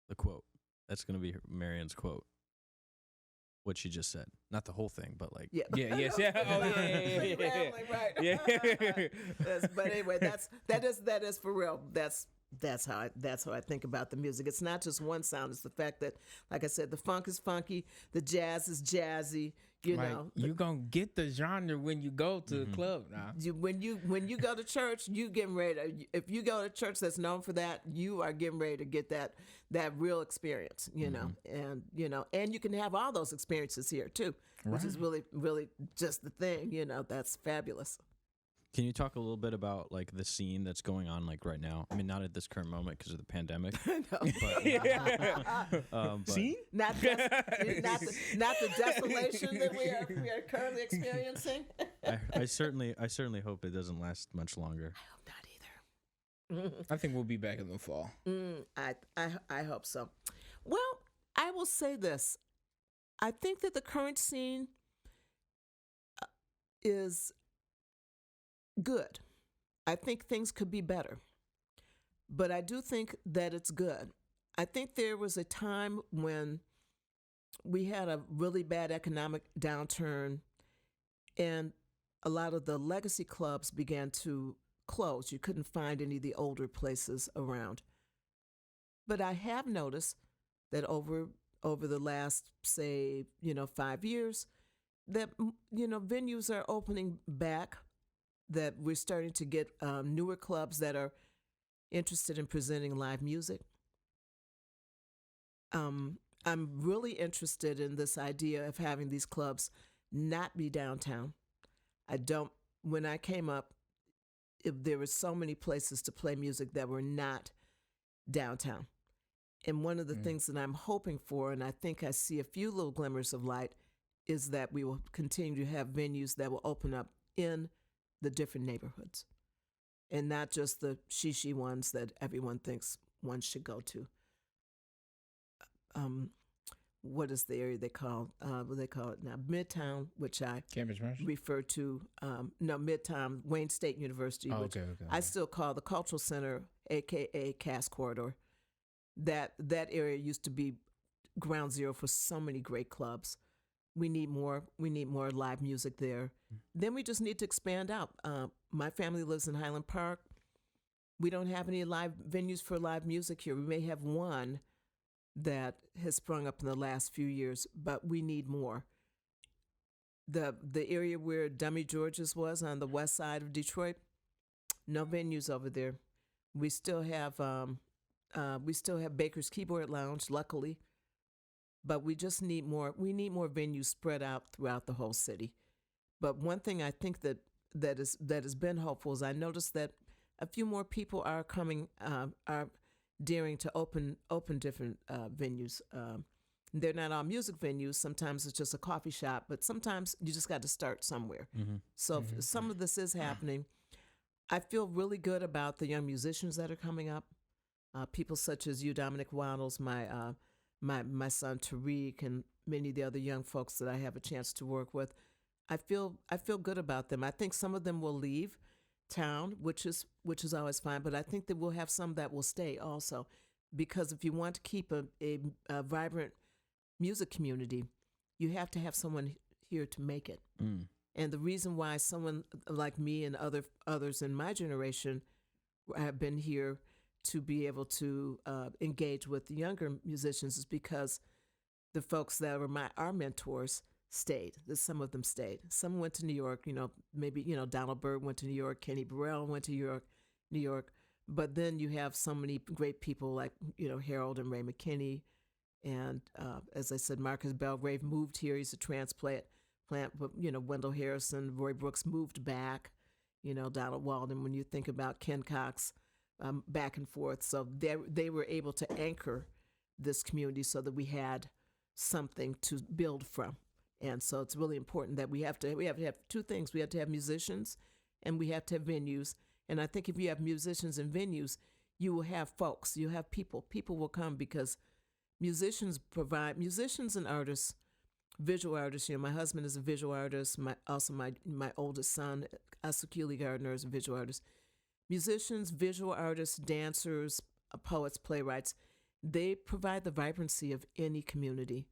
The quote. That's gonna be Marion's quote. What she just said, not the whole thing, but like yeah. Oh yeah. Right. But anyway, that is for real. That's how I think about the music. It's not just one sound. It's the fact that, like I said, the funk is funky, the jazz is jazzy. You know, you're gonna get the genre when you go to the club now. When you go to church, you getting ready. If you go to church that's known for that, you are getting ready to get that real experience. You know, and you can have all those experiences here too, which is really just the thing. You know, that's fabulous. Can you talk a little bit about like the scene that's going on like right now? I mean, not at this current moment because of the pandemic. But, scene? Not the desolation that we are currently experiencing. I certainly hope it doesn't last much longer. I hope not either. I think we'll be back in the fall. I hope so. Well, I will say this. I think that the current scene is good. I think things could be better, but I do think that it's good. I think there was a time when we had a really bad economic downturn, and a lot of the legacy clubs began to close. You couldn't find any of the older places around. But I have noticed that over the last, say, 5 years, that venues are opening back, that we're starting to get newer clubs that are interested in presenting live music. I'm really interested in this idea of having these clubs not be downtown. When I came up, there were so many places to play music that were not downtown. And one of the things that I'm hoping for, and I think I see a few little glimmers of light, is that we will continue to have venues that will open up in the different neighborhoods, and not just the shishi ones that everyone thinks one should go to. What is the area they call? What they call it now? Midtown, which I Cambridge Marshall? refer to. No, Midtown, Wayne State University, which okay. I still call the Cultural Center, aka Cass Corridor. That area used to be ground zero for so many great clubs. We need more live music there. Then we just need to expand out. My family lives in Highland Park. We don't have any live venues for live music here. We may have one that has sprung up in the last few years, but we need more. The area where Dummy George's was on the west side of Detroit, no venues over there. We still have Baker's Keyboard Lounge, luckily. But we just need more. We need more venues spread out throughout the whole city. But one thing I think that has been helpful is I noticed that a few more people are daring to open different venues. They're not all music venues. Sometimes it's just a coffee shop, but sometimes you just got to start somewhere. So if some of this is happening, I feel really good about the young musicians that are coming up. People such as you, Dominic Waddles, my son Tariq, and many of the other young folks that I have a chance to work with. I feel good about them. I think some of them will leave town, which is always fine, but I think that we'll have some that will stay also, because if you want to keep a vibrant music community, you have to have someone here to make it. And the reason why someone like me and others in my generation have been here to be able to engage with the younger musicians is because the folks that were our mentors stayed. Some of them stayed. Some went to New York. Maybe Donald Byrd went to New York. Kenny Burrell went to New York. But then you have so many great people like Harold and Ray McKinney, and as I said, Marcus Belgrave moved here. He's a transplant. But Wendell Harrison, Roy Brooks moved back. Donald Walden. When you think about Ken Cox, back and forth. So they were able to anchor this community so that we had something to build from. And so it's really important that we have to have two things. We have to have musicians and we have to have venues. And I think if you have musicians and venues, you will have folks, you'll have people. People will come because musicians and artists, visual artists. My husband is a visual artist. My oldest son, Asakili Gardner, is a visual artist. Musicians, visual artists, dancers, poets, playwrights, they provide the vibrancy of any community.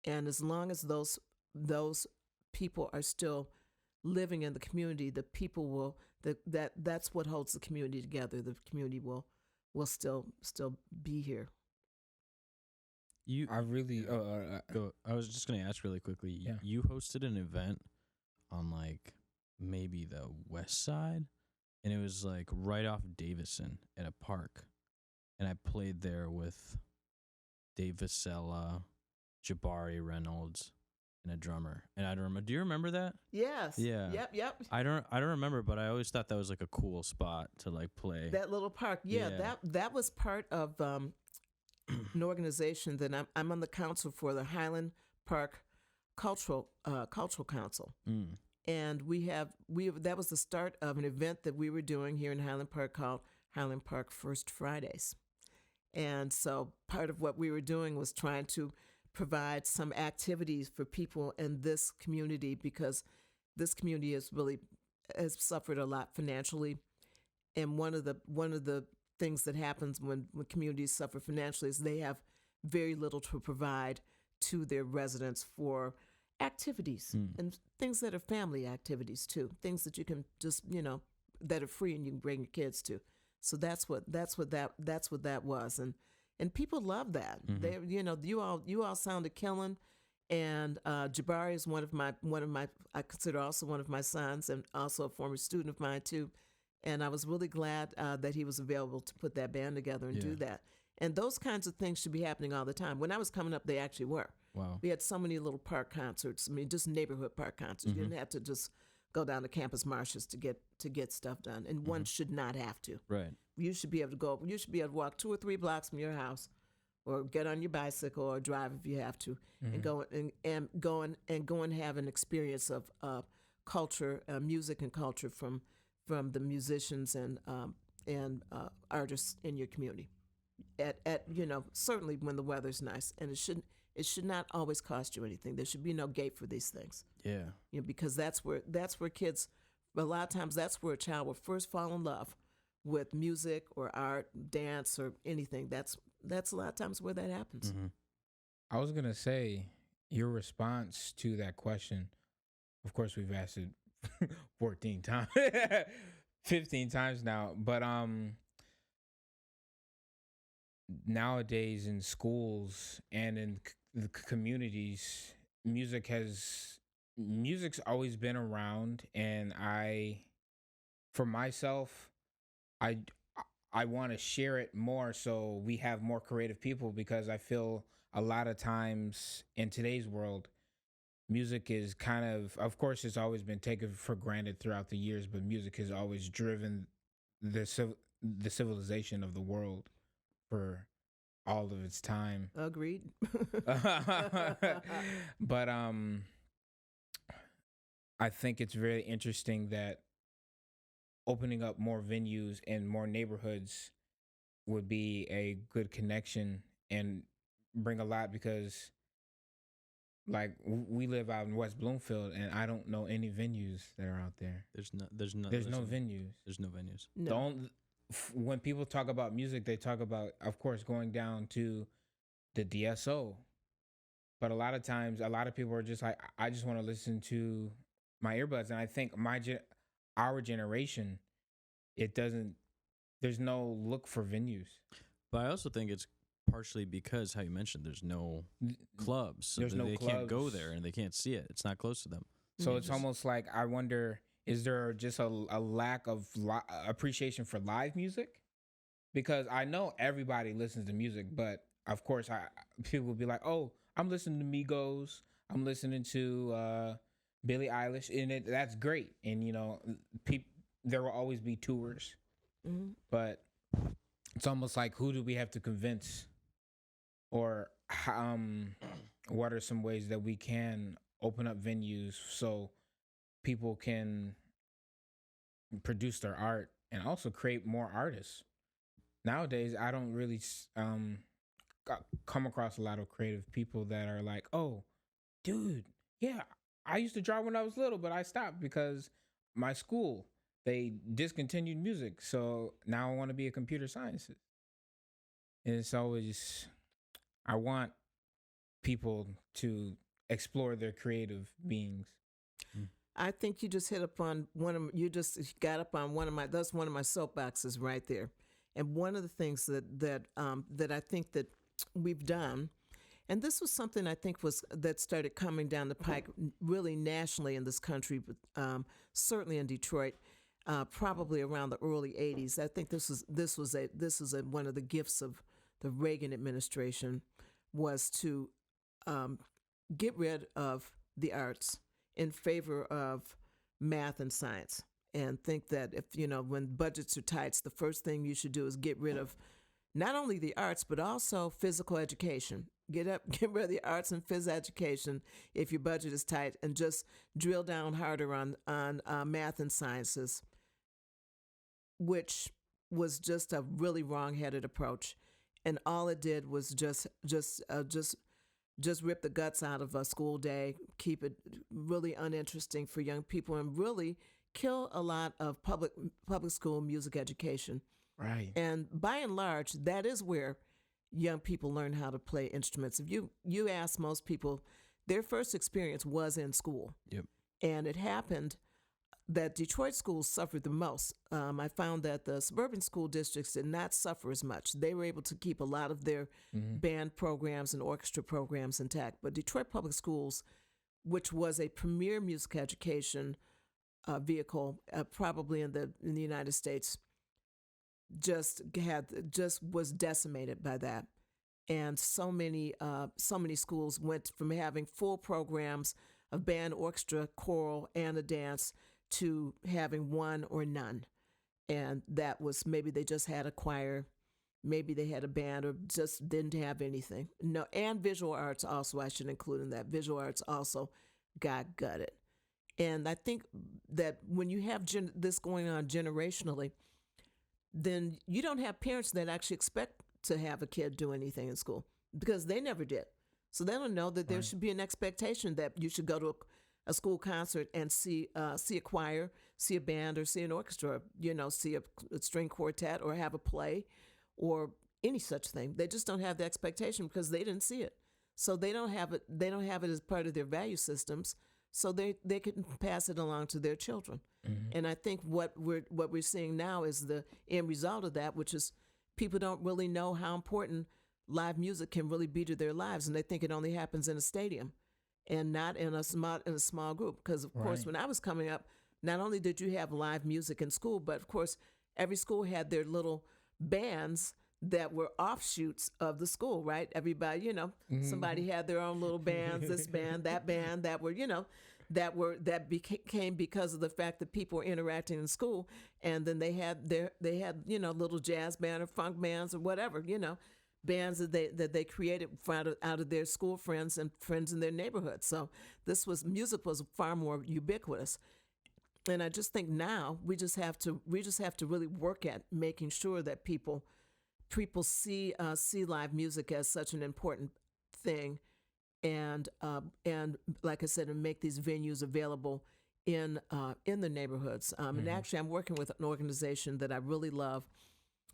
And as long as those people are still living in the community, the people will that's what holds the community together. The community will still be here. I was just gonna ask really quickly. Yeah. You hosted an event on like maybe the west side, and it was like right off Davison at a park, and I played there with Dave Vasella, Jabari Reynolds, and a drummer. And I don't remember. Do you remember that? Yes. Yeah. Yep. I don't remember, but I always thought that was like a cool spot to like play. That little park. Yeah. That was part of an organization that I'm on the council for, the Highland Park Cultural Council. And that was the start of an event that we were doing here in Highland Park called Highland Park First Fridays. And so part of what we were doing was trying to provide some activities for people in this community, because this community has suffered a lot financially. And one of the things that happens when communities suffer financially is they have very little to provide to their residents for activities and things that are family activities too, things that you can just that are free and you can bring your kids to. So that's what that was, and people love that. They you all sounded killing, and Jabari is one of my I consider also one of my sons and also a former student of mine too. And I was really glad that he was available to put that band together and do that. And those kinds of things should be happening all the time. When I was coming up, they actually were. Wow. We had so many little park concerts. I mean, just neighborhood park concerts. You didn't have to just go down to campus marshes to get stuff done. And one should not have to. Right. You should be able to go. You should be able to walk 2 or 3 blocks from your house, or get on your bicycle or drive if you have to, and go and have an experience of culture, music and culture from the musicians and artists in your community. At certainly when the weather's nice, and it should not always cost you anything. There should be no gate for these things. Yeah. Because that's where kids, a lot of times that's where a child will first fall in love with music or art, dance or anything. That's a lot of times where that happens. I was gonna say your response to that question. Of course, we've asked it 14 times, 15 times now. But nowadays in schools and in the communities, music's always been around, and for myself, I want to share it more so we have more creative people, because I feel a lot of times in today's world, music is of course, it's always been taken for granted throughout the years, but music has always driven the civilization of the world for all of its time. Agreed. But I think it's very interesting that opening up more venues in more neighborhoods would be a good connection and bring a lot, because like we live out in West Bloomfield and I don't know any venues that are out there. There's no venues. There's no venues. No. When people talk about music, they talk about, of course, going down to the DSO. But a lot of times, a lot of people are just like, I just want to listen to my earbuds, and I think our generation, it doesn't. There's no look for venues. But I also think it's partially because, how you mentioned, there's no clubs. So There's no they can't go clubs. there and they can't see it. It's not close to them. So it's almost like, I wonder, is there just a lack of appreciation for live music? Because I know everybody listens to music, but of course, people will be like, "Oh, I'm listening to Migos. I'm listening to Billie Eilish," and that's great. And there will always be tours, but it's almost like, who do we have to convince, or what are some ways that we can open up venues so people can produce their art and also create more artists? Nowadays, I don't really come across a lot of creative people that are like, "Oh, dude, yeah, I used to draw when I was little, but I stopped because my school, they discontinued music. So now I want to be a computer scientist." And it's always, I want people to explore their creative beings. I think you just hit upon you just got up on that's one of my soapboxes right there. And one of the things that I think that we've done, and this was something I think that started coming down the pike really nationally in this country, but certainly in Detroit, probably around the early '80s. I think this was one of the gifts of the Reagan administration, was to get rid of the arts in favor of math and science. And think that if, when budgets are tight, the first thing you should do is get rid of not only the arts, but also physical education. Get rid of the arts and phys education if your budget is tight, and just drill down harder on math and sciences, which was just a really wrong-headed approach. And all it did was just rip the guts out of a school day, keep it really uninteresting for young people, and really kill a lot of public school music education. Right. And by and large, that is where young people learn how to play instruments. If you ask most people, their first experience was in school. Yep. And it happened that Detroit schools suffered the most. I found that the suburban school districts did not suffer as much. They were able to keep a lot of their band programs and orchestra programs intact. But Detroit Public Schools, which was a premier music education vehicle, probably in the United States, just was decimated by that. And so many schools went from having full programs of band, orchestra, choral, and a dance to having one or none. And that was, maybe they just had a choir, maybe they had a band, or just didn't have anything. No, and visual arts also, I should include in that. Visual arts also got gutted. And I think that when you have this going on generationally, then you don't have parents that actually expect to have a kid do anything in school, because they never did. So they don't know that there should be an expectation that you should go to a school concert and see a choir, see a band, or see an orchestra, see a string quartet, or have a play, or any such thing. They just don't have the expectation because they didn't see it. So they don't have it. They don't have it as part of their value systems. So they can pass it along to their children. Mm-hmm. And I think what we're seeing now is the end result of that, which is people don't really know how important live music can really be to their lives, and they think it only happens in a stadium and not in a small group. Because of course, when I was coming up, not only did you have live music in school, but of course every school had their little bands that were offshoots of the school, right? Everybody, somebody had their own little bands, this band, that were, that became because of the fact that people were interacting in school. And then they had little jazz band or funk bands or whatever, bands that they created out of their school friends and friends in their neighborhood. So music was far more ubiquitous. And I just think now we just have to really work at making sure that people see live music as such an important thing, and like I said, and make these venues available in the neighborhoods. And actually, I'm working with an organization that I really love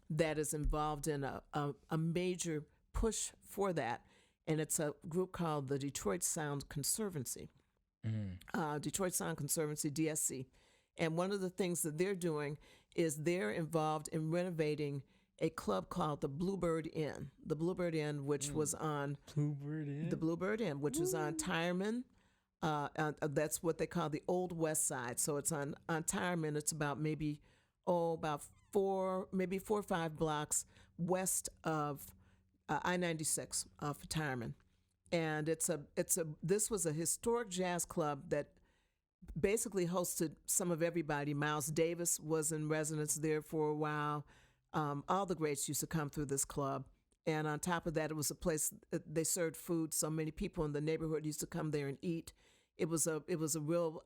that is involved in a major push for that, and it's a group called the Detroit Sound Conservancy. Detroit Sound Conservancy, DSC. And one of the things that they're doing is they're involved in renovating a club called the Bluebird Inn. The Bluebird Inn, which was on Bluebird Inn? the Bluebird Inn, which was on Tireman. That's what they call the Old West Side. So it's on Tireman. It's about about 4 or 5 blocks west of I-96 for Tireman. And this was a historic jazz club that basically hosted some of everybody. Miles Davis was in residence there for a while. All the greats used to come through this club. And on top of that, it was a place they served food. So many people in the neighborhood used to come there and eat. It was a real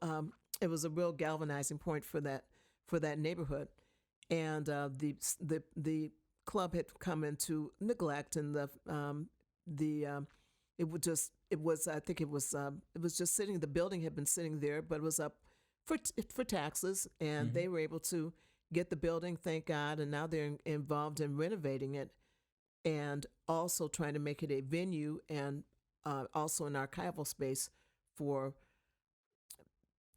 galvanizing point for that neighborhood. And the club had come into neglect, and it was just sitting. The building had been sitting there, but it was up for taxes, and they were able to get the building, thank God, and now they're involved in renovating it, and also trying to make it a venue and also an archival space for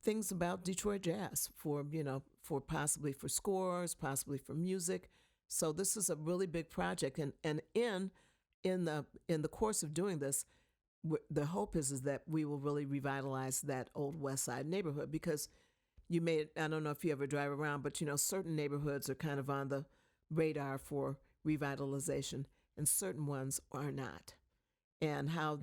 things about Detroit jazz, for possibly for scores, possibly for music. So this is a really big project, and in the course of doing this, the hope is that we will really revitalize that old West Side neighborhood, because I don't know if you ever drive around, but certain neighborhoods are kind of on the radar for revitalization, and certain ones are not. And how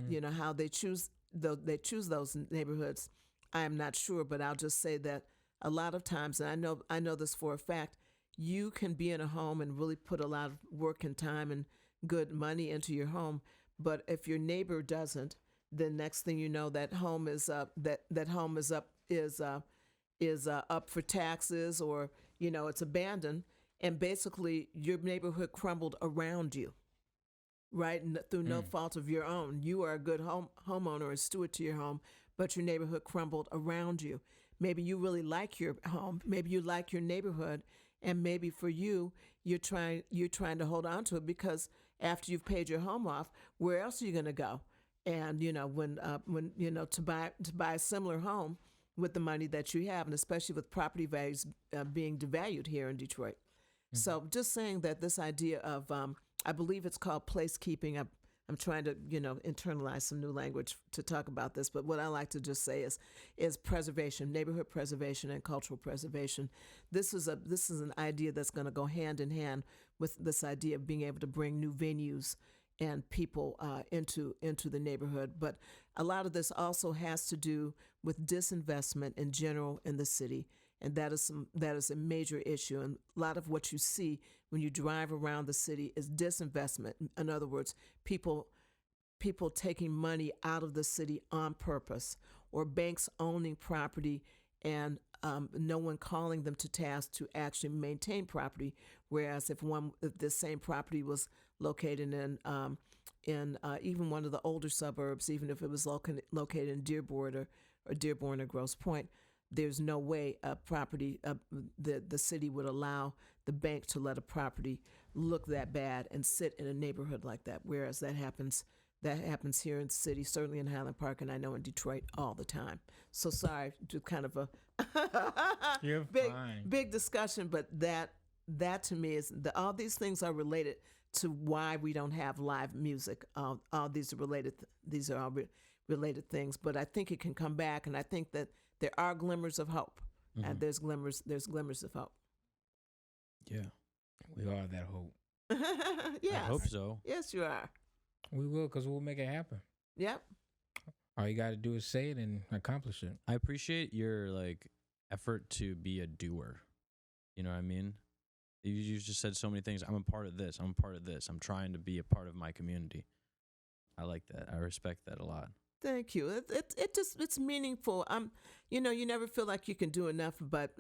they choose those neighborhoods, I am not sure, but I'll just say that a lot of times, and I know this for a fact, you can be in a home and really put a lot of work and time and good money into your home, but if your neighbor doesn't, then next thing you know, that home is up for taxes, or it's abandoned, and basically your neighborhood crumbled around you, right? Through no fault of your own. You are a good homeowner, a steward to your home, but your neighborhood crumbled around you. Maybe you really like your home, maybe you like your neighborhood, and maybe for you, you're trying to hold on to it, because after you've paid your home off, where else are you going to go? And when to buy a similar home with the money that you have, and especially with property values being devalued here in Detroit. So just saying that this idea of I believe it's called placekeeping. I'm trying to internalize some new language to talk about this, but what I like to just say is preservation, neighborhood preservation, and cultural preservation. This is an idea that's going to go hand in hand with this idea of being able to bring new venues and people into the neighborhood. But a lot of this also has to do with disinvestment in general in the city, and that is a major issue. And a lot of what you see when you drive around the city is disinvestment. In other words, people taking money out of the city on purpose, or banks owning property and no one calling them to task to actually maintain property. Whereas if this same property was located in even one of the older suburbs, even if it was located in Dearborn or Grosse Pointe, there's no way the city would allow the bank to let a property look that bad and sit in a neighborhood like that. Whereas that happens here in the city, certainly in Highland Park, and I know in Detroit all the time. So sorry, just kind of a You're fine. big discussion, but that to me is all these things are related to why we don't have live music. All these are related. These are all related things, but I think it can come back, and I think that there are glimmers of hope. And there's glimmers of hope. Yeah. We are that hope. Yes. I hope so. Yes, you are. We will, because we'll make it happen. Yep. All you got to do is say it and accomplish it. I appreciate your effort to be a doer. You know what I mean? You just said so many things. I'm a part of this. I'm a part of this. I'm trying to be a part of my community. I like that. I respect that a lot. Thank you. It's meaningful. You never feel like you can do enough, but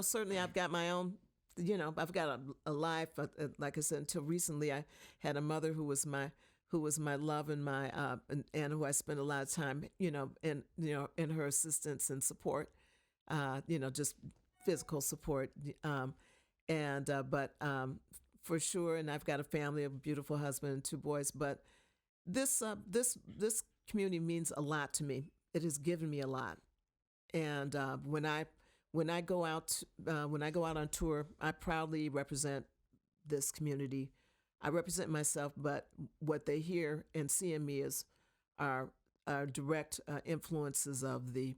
certainly I've got my own. I've got a life. Like I said, until recently, I had a mother who was my love and my and who I spent a lot of time, in her assistance and support, just physical support, but for sure. And I've got a family, a beautiful husband and 2 boys. But this community means a lot to me. It has given me a lot. And when I go out on tour, I proudly represent this community. I represent myself, but what they hear and see in me is are direct influences of the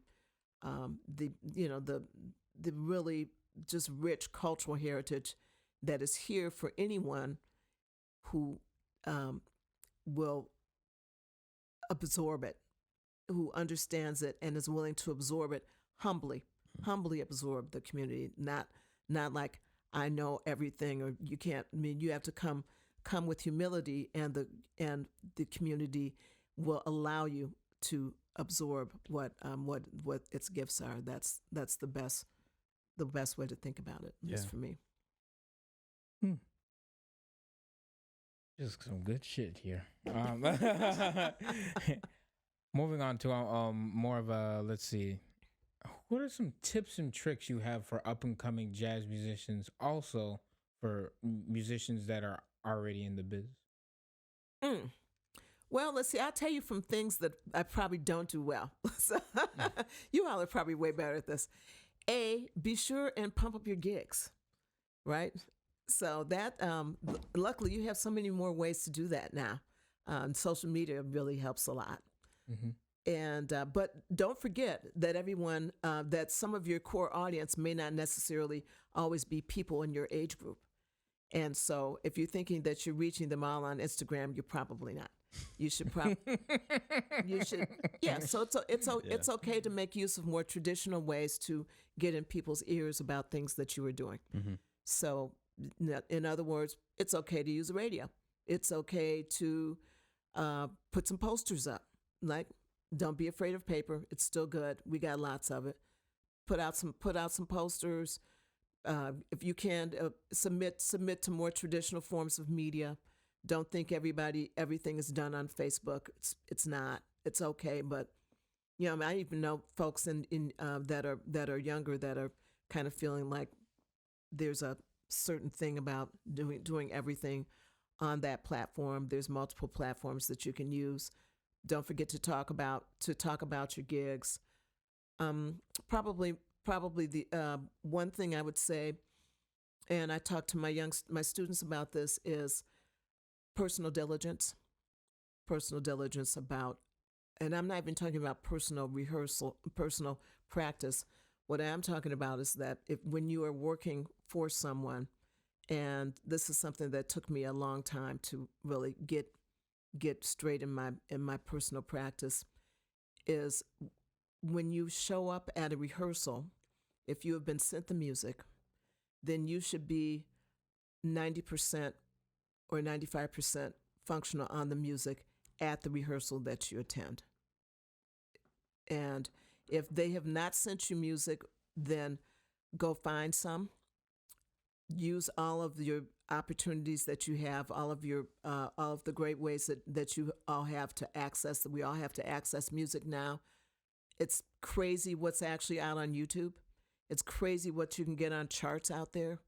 the really just rich cultural heritage that is here for anyone who will absorb it, who understands it and is willing to absorb it humbly absorb the community, not like I know everything or you can't. I mean, you have to come with humility, and the community will allow you to absorb what its gifts are. That's the best way to think about it, at least for me. Just some good shit here. Moving on to more of a, let's see. What are some tips and tricks you have for up and coming jazz musicians, also for musicians that are already in the biz? Well, let's see. I'll tell you from things that I probably don't do well. So you all are probably way better at this. Be sure and pump up your gigs, right? So that, luckily, you have so many more ways to do that now. Social media really helps a lot. Mm-hmm. And but don't forget that everyone, that some of your core audience may not necessarily always be people in your age group. And so if you're thinking that you're reaching them all on Instagram, you're probably not. You should yeah. So it's okay to make use of more traditional ways to get in people's ears about things that you are doing. Mm-hmm. So in other words, it's okay to use the radio. It's okay to put some posters up. Like, don't be afraid of paper. It's still good. We got lots of it. Put out some posters. If you can, submit to more traditional forms of media. Don't think everything is done on Facebook. It's not. It's okay, but I even know folks that are younger that are kind of feeling like there's a certain thing about doing everything on that platform. There's multiple platforms that you can use. Don't forget to talk about your gigs. Probably the one thing I would say, and I talk to my students about this, is personal diligence about, and I'm not even talking about personal rehearsal, personal practice. What I'm talking about is that when you are working for someone, and this is something that took me a long time to really get straight in my personal practice, is when you show up at a rehearsal, if you have been sent the music, then you should be 90% or 95% functional on the music at the rehearsal that you attend. And if they have not sent you music, then go find some. Use all of your opportunities that you have, all of the great ways that you all have to access, that we all have to access music now. It's crazy what's actually out on YouTube. It's crazy what you can get on charts out there.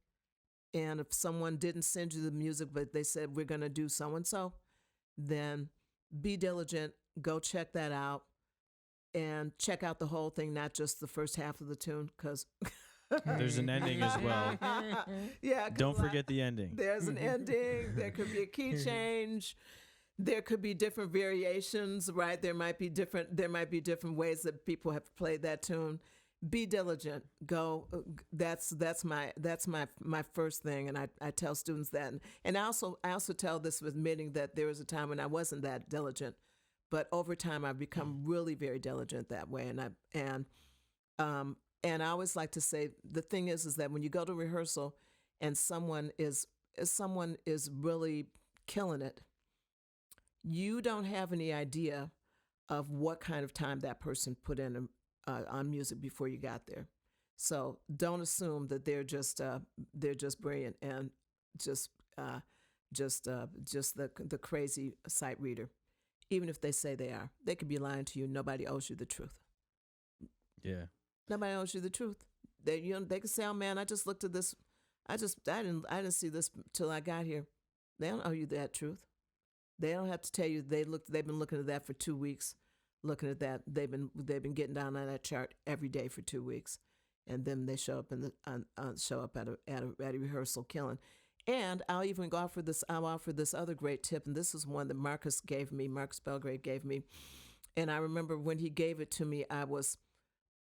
And if someone didn't send you the music, but they said, we're going to do so-and-so, then be diligent, go check that out, and check out the whole thing, not just the first half of the tune, because there's an ending as well. Yeah. Don't forget the ending. There's an ending. There could be a key change. There could be different variations, right? There might be different ways that people have played that tune. Be diligent. Go. That's my first thing, and I tell students that, and I also tell this with admitting that there was a time when I wasn't that diligent, but over time I've become really very diligent that way, and I always like to say the thing is that when you go to rehearsal and someone is really killing it, you don't have any idea of what kind of time that person put in on music before you got there. So don't assume that they're just brilliant and just the crazy sight reader. Even if they say they are, they could be lying to you. Nobody owes you the truth. Yeah. Nobody owes you the truth. They can say, "Oh man, I just looked at this. I didn't see this till I got here." They don't owe you that truth. They don't have to tell you they've been looking at that for 2 weeks. looking at that. They've been getting down on that chart every day for 2 weeks, and then they show up at a rehearsal killing. And I'll even offer this. I'll offer this other great tip, and this is one that Marcus Belgrade gave me. And I remember when he gave it to me, I was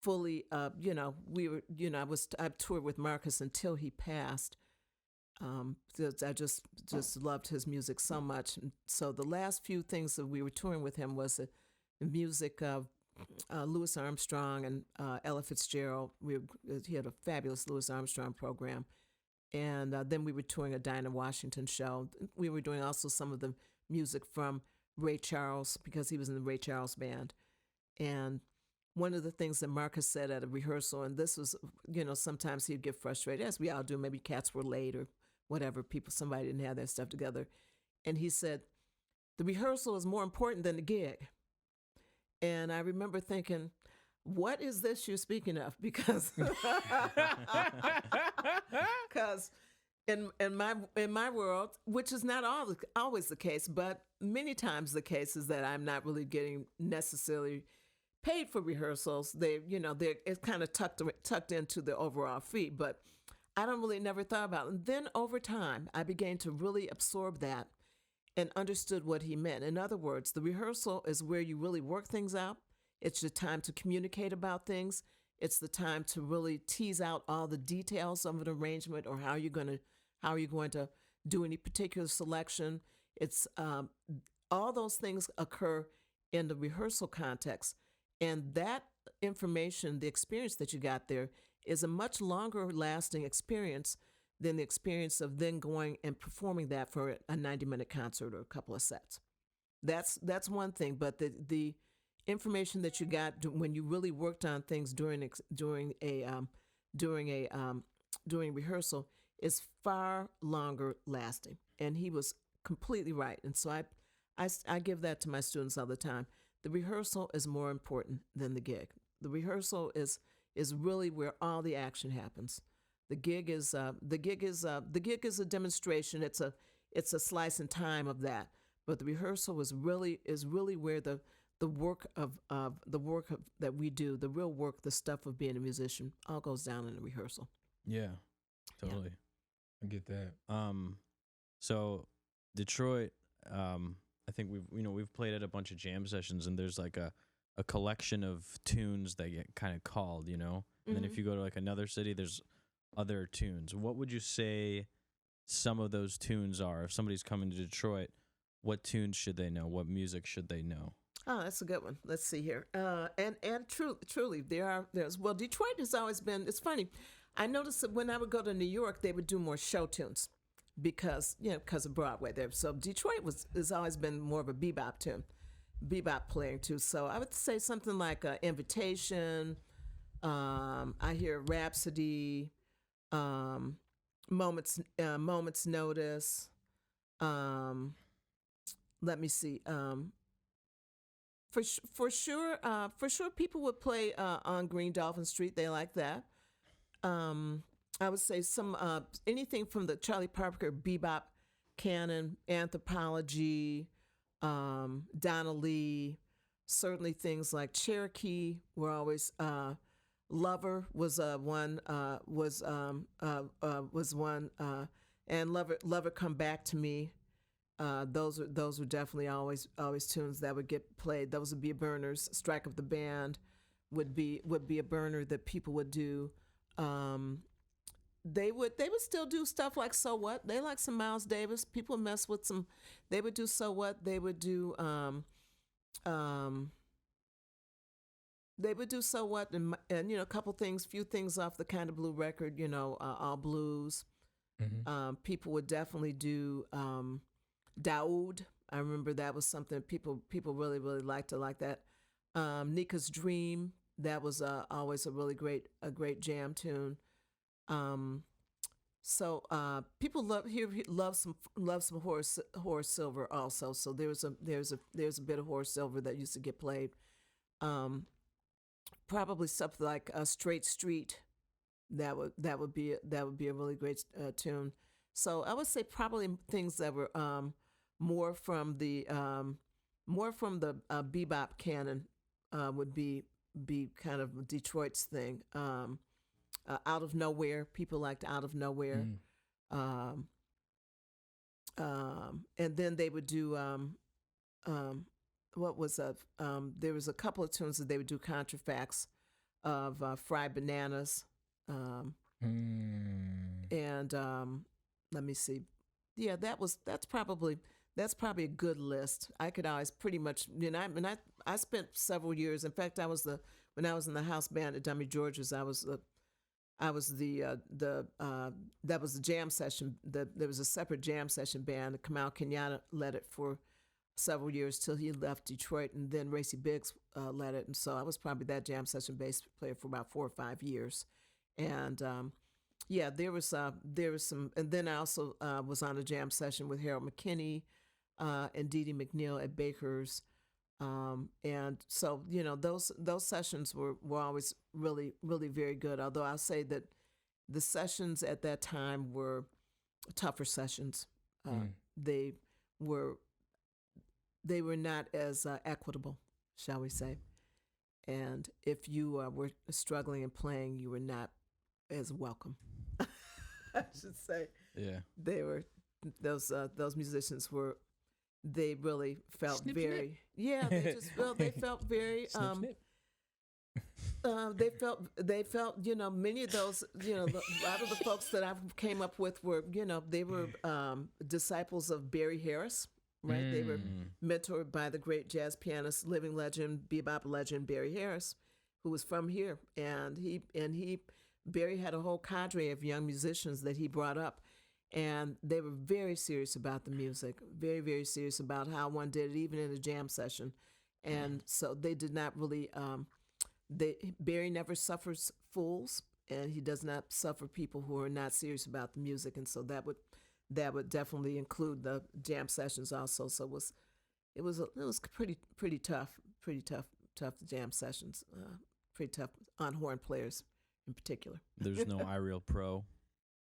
fully, I toured with Marcus until he passed. I just loved his music so much. And so the last few things that we were touring with him was the music of Louis Armstrong and Ella Fitzgerald. He had a fabulous Louis Armstrong program. And then we were touring a Dinah Washington show. We were doing also some of the music from Ray Charles, because he was in the Ray Charles band. And one of the things that Marcus said at a rehearsal, and this was, sometimes he'd get frustrated, as we all do. Maybe cats were late or whatever. Somebody didn't have their stuff together. And he said, the rehearsal is more important than the gig. And I remember thinking, what is this you're speaking of? Because in my world, which is not always the case, but many times the case is that I'm not really getting necessarily paid for rehearsals. It's kind of tucked into the overall fee, but I don't really never thought about it. And then over time, I began to really absorb that and understood what he meant. In other words, the rehearsal is where you really work things out. It's your time to communicate about things. It's the time to really tease out all the details of an arrangement, or how you're going to do any particular selection. It's all those things occur in the rehearsal context, and that information, the experience that you got there, is a much longer lasting experience than the experience of then going and performing that for a 90-minute concert or a couple of sets. That's one thing, but the information that you got when you really worked on things during rehearsal is far longer lasting. And he was completely right. And so I give that to my students all the time. The rehearsal is more important than the gig. The rehearsal is really where all the action happens. The gig is a demonstration. It's a slice in time of that. But the rehearsal is really where the work that we do, the real work, the stuff of being a musician, all goes down in the rehearsal. Yeah, totally. Yeah. I get that. So Detroit, I think we've played at a bunch of jam sessions, and there's like a collection of tunes that get kind of called, and then if you go to like another city, there's other tunes. What would you say some of those tunes are? If somebody's coming to Detroit, what tunes should they know? What music should they know? Oh, that's a good one. Let's see here. And truly, there's Detroit has always been. It's funny. I noticed that when I would go to New York, they would do more show tunes because of Broadway there. So Detroit has always been more of a bebop playing too. So I would say something like Invitation. I hear Rhapsody, Moments Notice. Let me see. For sure, people would play on Green Dolphin Street. They like that. I would say some anything from the Charlie Parker bebop canon, Anthropology, Donna Lee. Certainly things like Cherokee were always. Lover was one. Was one. And Lover Come Back to Me. Those were definitely always tunes that would get played. Those would be burners. Strike Up the Band would be a burner that people would do. They would still do stuff like So What. They like some Miles Davis. People mess with some. They would do So What. They would do So What, and a couple things, few things off the Kind of Blue record. All blues. Mm-hmm. People would definitely do Daoud. I remember that was something people really liked to like that. Nika's Dream, that was always a really great jam tune. So people love some Horace Silver also. So there's a bit of Horace Silver that used to get played. Probably something like Straight Street. That would be a really great tune. So I would say probably things that were more from the bebop canon would be kind of Detroit's thing. Out of Nowhere, people liked Out of Nowhere. Um, and then they would do what was there was a couple of tunes that they would do contrafacts of Fried Bananas. And let me see. Yeah, that's probably a good list. I could always pretty much, I spent several years. In fact, when I was in the house band at Dummy George's, that was the jam session. There was a separate jam session band. Kamal Kenyatta led it for several years till he left Detroit, and then Racy Biggs led it. And so I was probably that jam session bass player for about 4 or 5 years. And yeah, there was some, and then I also was on a jam session with Harold McKinney and Dee Dee McNeil at Baker's. And so, those sessions were always really, really very good. Although I'll say that the sessions at that time were tougher sessions. They were not as equitable, shall we say. And if you were struggling and playing, you were not as welcome, I should say. Yeah. They were, those musicians were, they really felt Snip, very, snip. yeah, they felt very, Snip, snip. they felt, many of those, a lot of the folks that I came up with were, they were disciples of Barry Harris, right? They were mentored by the great jazz pianist, living legend, bebop legend Barry Harris, who was from here. And Barry had a whole cadre of young musicians that he brought up. And they were very serious about the music, very, very serious about how one did it, even in a jam session. And so they did not really, Barry never suffers fools, and he does not suffer people who are not serious about the music. And so that would definitely include the jam sessions also. So it was pretty tough jam sessions, pretty tough on horn players in particular. There's no iReal Pro.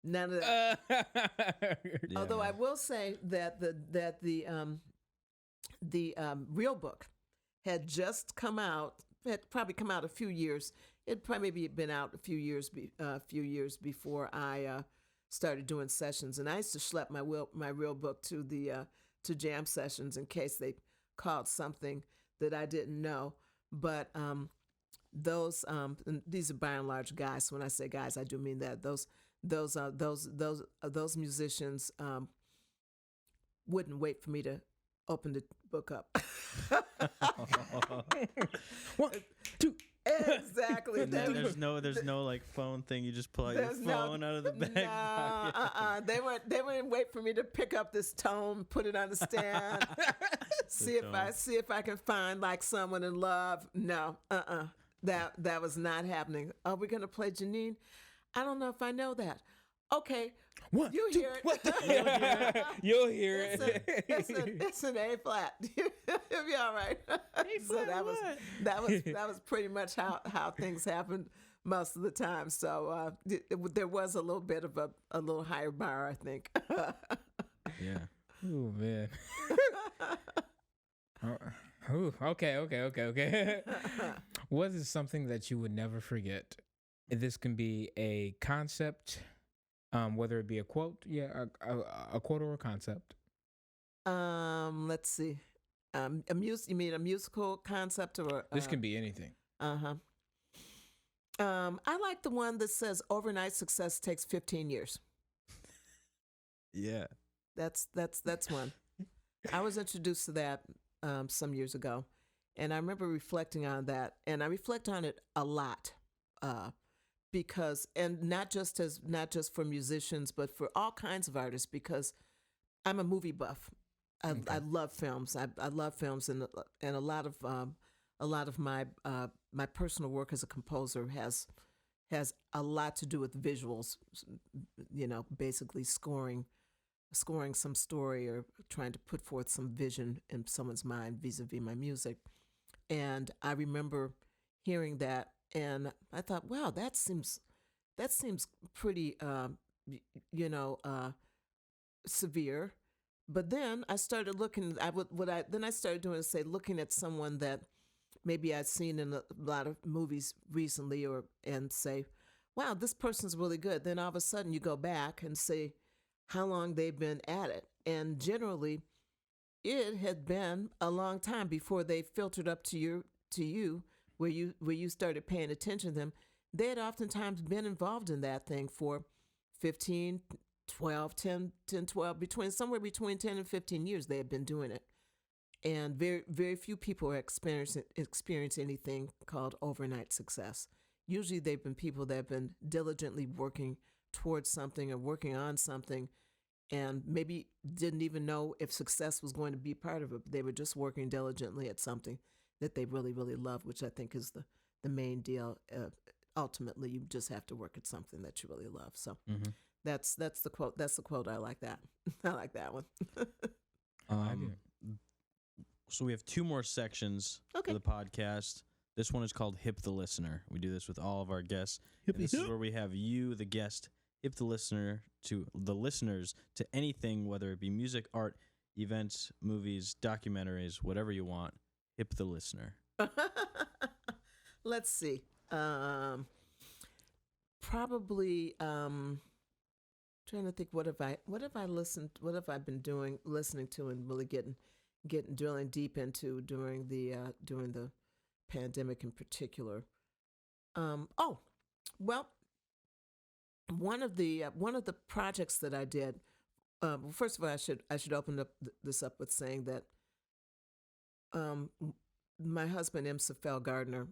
None of that. Yeah. Although I will say that the real book had just come out. Had probably come out a few years. It probably maybe been out a few years before I started doing sessions. And I used to schlep my real book to the to jam sessions in case they called something that I didn't know. But those and these are by and large guys. So when I say guys, I do mean that those musicians wouldn't wait for me to open the book up. 1, 2. Exactly. And then there's no like phone thing. You just pull out your phone out of the back pocket. They wouldn't wait for me to pick up this tome, put it on the stand, see if I can find like Someone in Love. No, that was not happening. Are we gonna play Janine? I don't know if I know that. Okay, you hear it. You'll hear it. It's an A flat. It'll be all right. So that was pretty much how things happened most of the time. So there was a little bit of a little higher bar, I think. Yeah. Oh man. Okay. What is something that you would never forget? This can be a concept, whether it be a quote, a quote or a concept. Let's see. You mean a musical concept or? This can be anything. I like the one that says overnight success takes 15 years. Yeah. That's one. I was introduced to that some years ago, and I remember reflecting on that, and I reflect on it a lot. Because, and not just for musicians, but for all kinds of artists, because I'm a movie buff. I love films. I love films, and a lot of my my personal work as a composer has a lot to do with visuals. Basically scoring some story or trying to put forth some vision in someone's mind vis-a-vis my music. And I remember hearing that. And I thought, wow, that seems pretty, severe. But then I started looking. Then I started doing is looking at someone that maybe I'd seen in a lot of movies recently, and say, wow, this person's really good. Then all of a sudden you go back and see how long they've been at it. And generally, it had been a long time before they filtered up to you where you started paying attention to them. They had oftentimes been involved in that thing for 15, 12, 10, 12, somewhere between 10 and 15 years they had been doing it. And very, very few people are experience anything called overnight success. Usually they've been people that have been diligently working towards something or working on something, and maybe didn't even know if success was going to be part of it. They were just working diligently at something that they really, really love, which I think is the main deal. Ultimately, you just have to work at something that you really love. So that's the quote. That's the quote. I like that. I like that one. So we have two more sections for the podcast. This one is called Hip the Listener. We do this with all of our guests. This is where we have you, the guest, hip the listeners to anything, whether it be music, art, events, movies, documentaries, whatever you want. Hip the listener. Let's see. Probably trying to think. What have I been listening to and really drilling deep into during the pandemic in particular. Well, one of the projects that I did. First of all, I should open this up with saying that my husband, Imsafel Gardner,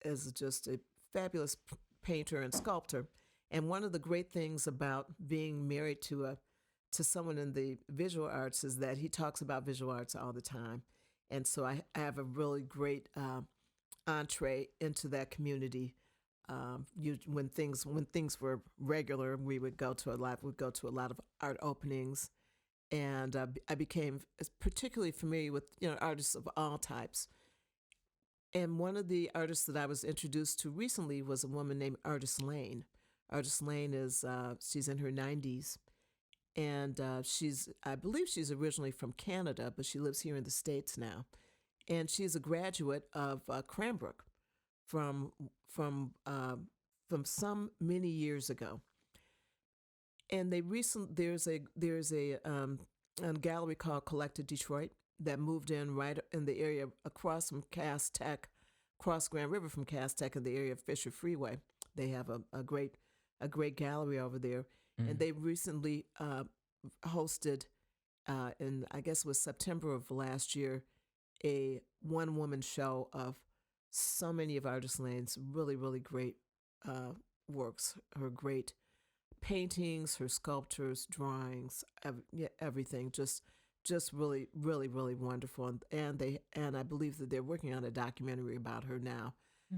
is just a fabulous painter and sculptor. And one of the great things about being married to someone in the visual arts is that he talks about visual arts all the time. And so I have a really great entree into that community. When things were regular, we would go to a lot of art openings, and I became particularly familiar with artists of all types. And one of the artists that I was introduced to recently was a woman named Artist Lane. Artist Lane is she's in her 90s, and I believe she's originally from Canada, but she lives here in the States now, and she's a graduate of Cranbrook from some many years ago. And there's a gallery called Collected Detroit that moved in right in the area across from Cass Tech, across Grand River from Cass Tech in the area of Fisher Freeway. They have a great gallery over there, and they recently hosted, in I guess it was September of last year, a one-woman show of so many of Artist Lane's really, really great works, her great paintings, her sculptures, drawings, everything, just really, really, really wonderful. And I believe that they're working on a documentary about her now.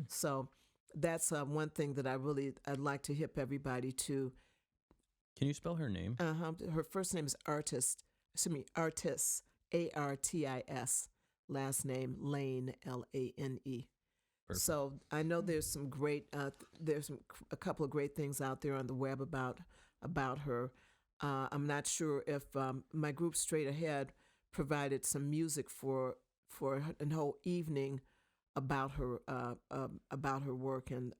So that's one thing that I'd like to hip everybody to. Can you spell her name? Her first name is Artis, Artis. Last name Lane, Lane. Perfect. So I know there's some great, a couple of great things out there on the web about her. I'm not sure if my group Straight Ahead provided some music for a whole evening about her work, and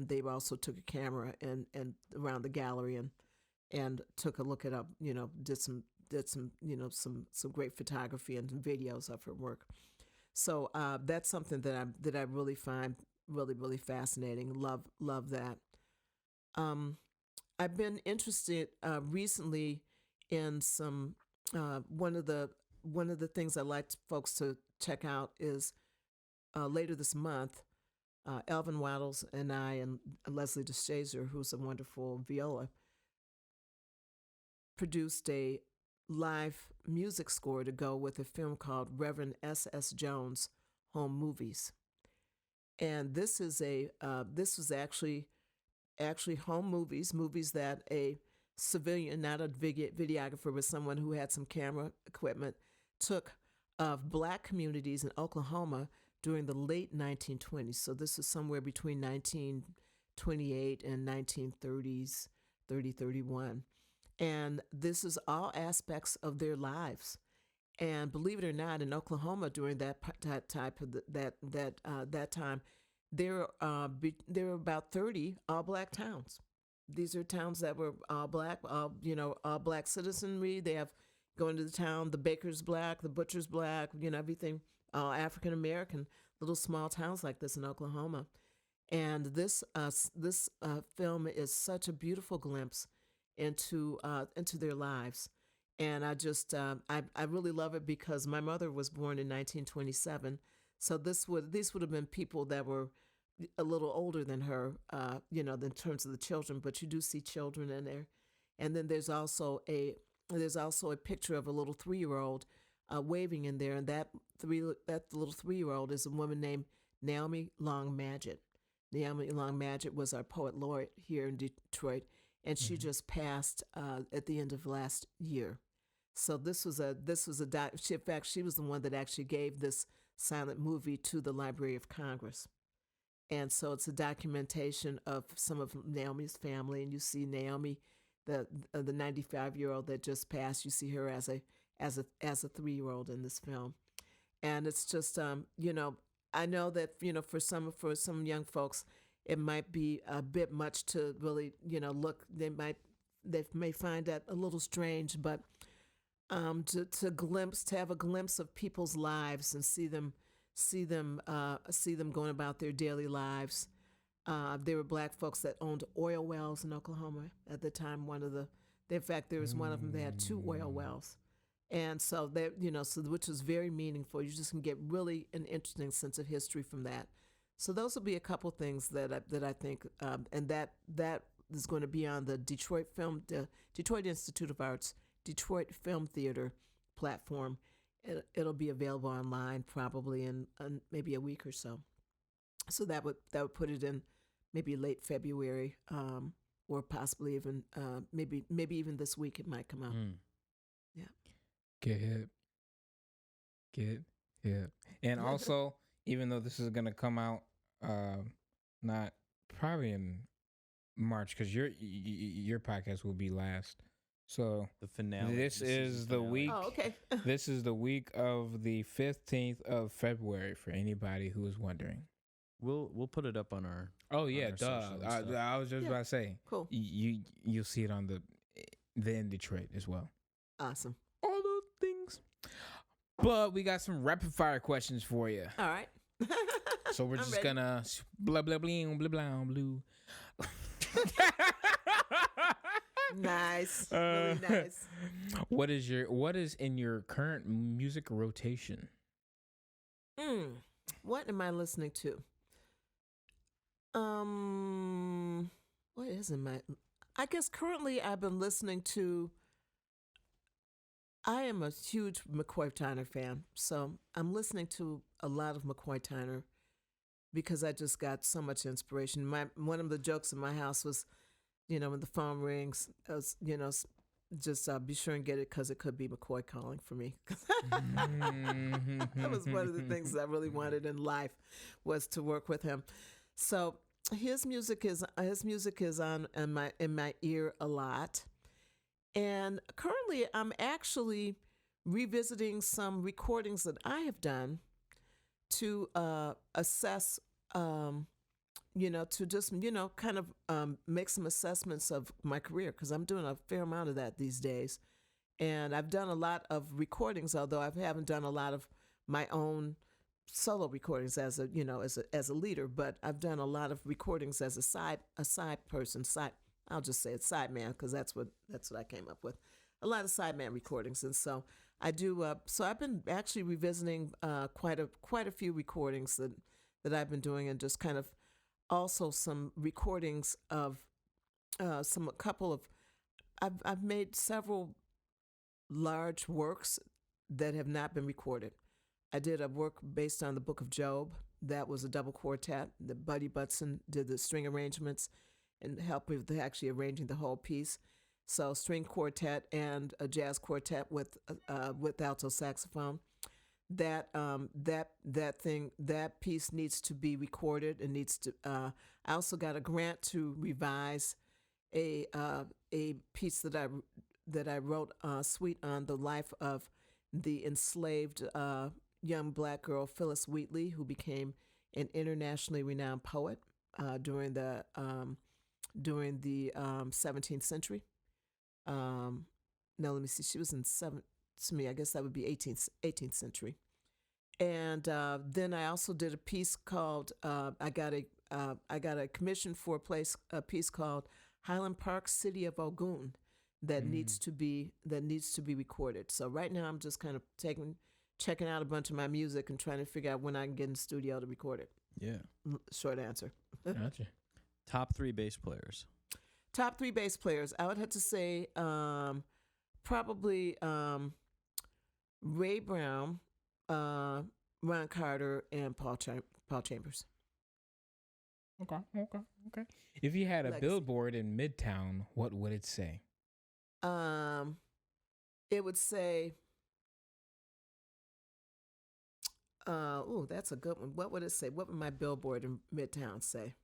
they also took a camera and around the gallery and took a look at did some great photography and videos of her work. So that's something that I really find really, really fascinating. Love that. I've been interested recently in some one of the things I'd like folks to check out is later this month, Elvin Waddles and I and Leslie DeShazer, who's a wonderful viola, produced a live music score to go with a film called Reverend S.S. Jones Home Movies. And this was actually home movies that a civilian, not a videographer, but someone who had some camera equipment, took of black communities in Oklahoma during the late 1920s. So this is somewhere between 1928 and 1930s, 31. And this is all aspects of their lives. And believe it or not, in Oklahoma during that type of that time, there were about 30 all black towns. These are towns that were all black, all black citizenry. They have going to the town, the baker's black, the butcher's black, everything, all African American, little small towns like this in Oklahoma. And this film is such a beautiful glimpse into their lives. And I really love it because my mother was born in 1927, so these would have been people that were a little older than her, in terms of the children. But you do see children in there, and then there's also a picture of a little 3-year-old waving in there, and that little 3-year-old is a woman named Naomi Long Madgett. Naomi Long Madgett was our poet laureate here in Detroit, and she just passed at the end of last year. So this was a in fact, she was the one that actually gave this silent movie to the Library of Congress. And so it's a documentation of some of Naomi's family, and you see Naomi, the 95-year-old that just passed. You see her as a 3-year-old in this film, and it's just I know that for some young folks it might be a bit much to really look. They may find that a little strange, but to have a glimpse of people's lives and see them going about their daily lives. There were black folks that owned oil wells in Oklahoma at the time. In fact, there was one of them that had 2 oil wells, and so which was very meaningful. You just can get really an interesting sense of history from that. So those will be a couple things that I think, and that is going to be on the Detroit Institute of Arts Detroit Film Theater platform. It'll be available online probably in maybe a week or so. So that would put it in maybe late February, or possibly even maybe even this week it might come out. Yeah. Get hip. And also, even though this is gonna come out, not probably in March, because your podcast will be last. So the finale. This is the week. Oh, okay. This is the week of the 15th of February for anybody who is wondering. We'll put it up on our. Oh yeah, our duh. socials, I was just about to say. Cool. You'll see it on the MDetroit as well. Awesome. All those things. But we got some rapid fire questions for you. All right. So we're just gonna blah blah blah blah blah blue. Nice. Really nice. What is in your current music rotation? What am I listening to? What is in my? I guess currently I've been listening to. I am a huge McCoy Tyner fan, so I'm listening to a lot of McCoy Tyner because I just got so much inspiration. One of the jokes in my house was, when the phone rings, just be sure and get it because it could be McCoy calling for me. That was one of the things that I really wanted in life, was to work with him. So his music is on in my ear a lot. And currently, I'm actually revisiting some recordings that I have done to assess, to just, kind of make some assessments of my career, because I'm doing a fair amount of that these days. And I've done a lot of recordings, although I haven't done a lot of my own solo recordings as a leader, but I've done a lot of recordings as a side person. I'll just say it's sideman, because that's what I came up with. A lot of sideman recordings, and so I do. So I've been actually revisiting quite a few recordings that I've been doing, and just kind of also some recordings of I've made several large works that have not been recorded. I did a work based on the Book of Job. That was a double quartet. Buddy Butson did the string arrangements and helped me with actually arranging the whole piece. So string quartet and a jazz quartet with alto saxophone. That piece needs to be recorded and needs to. I also got a grant to revise a piece that I wrote, suite on the life of the enslaved young black girl Phyllis Wheatley, who became an internationally renowned poet during the 17th century. No, let me see. She was in I guess that would be 18th century. And then I also did a piece called I got a commission for a piece called Highland Park, City of Ogun, that needs to be recorded. So right now I'm just kind of checking out a bunch of my music and trying to figure out when I can get in the studio to record it. Yeah. Short answer. Gotcha. Top 3 bass players. Top 3 bass players. I would have to say probably Ray Brown, Ron Carter, and Paul Chambers. Okay. If you had a Legacy. billboard in Midtown, what would it say? It would say, that's a good one. What would it say? What would my billboard in Midtown say?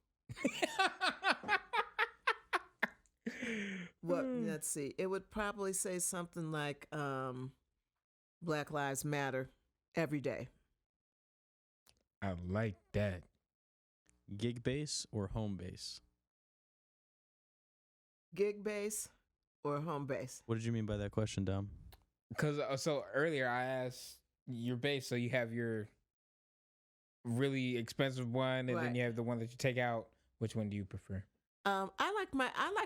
Let's see. It would probably say something like Black Lives Matter every day. I like that. Gig bass or home bass? Gig bass or home bass? What did you mean by that question, Dom? Because so earlier I asked your bass, so you have your really expensive one, and then you have the one that you take out. Which one do you prefer? I like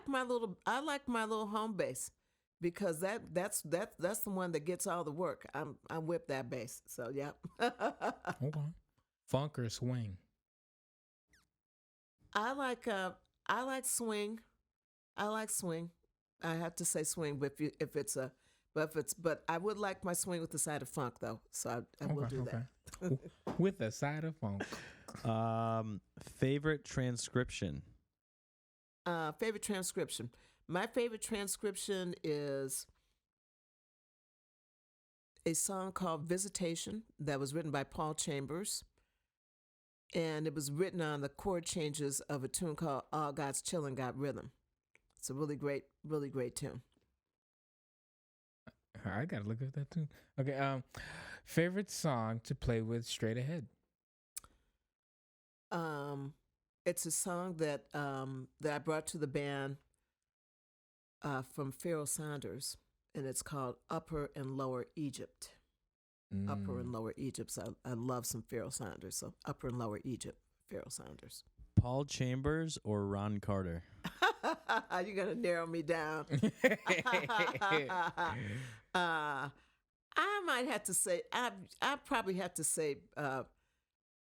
my little home bass, because that's the one that gets all the work. I whip that bass. So yeah. Okay. Funk or swing? I like swing. I like swing. I have to say swing, but but I would like my swing with the side of funk though. So I will do that. With a side of funk. Favorite transcription? Favorite transcription. My favorite transcription is a song called Visitation that was written by Paul Chambers. And it was written on the chord changes of a tune called All God's Chillin' Got Rhythm. It's a really great tune. I gotta look at that too. Okay. Favorite song to play with straight ahead? It's a song that I brought to the band from Pharoah Sanders, and it's called Upper and Lower Egypt. Upper and Lower Egypt. So I love some Pharoah Sanders. So Upper and Lower Egypt, Pharoah Sanders. Paul Chambers or Ron Carter? You're gonna narrow me down. I might have to say I probably have to say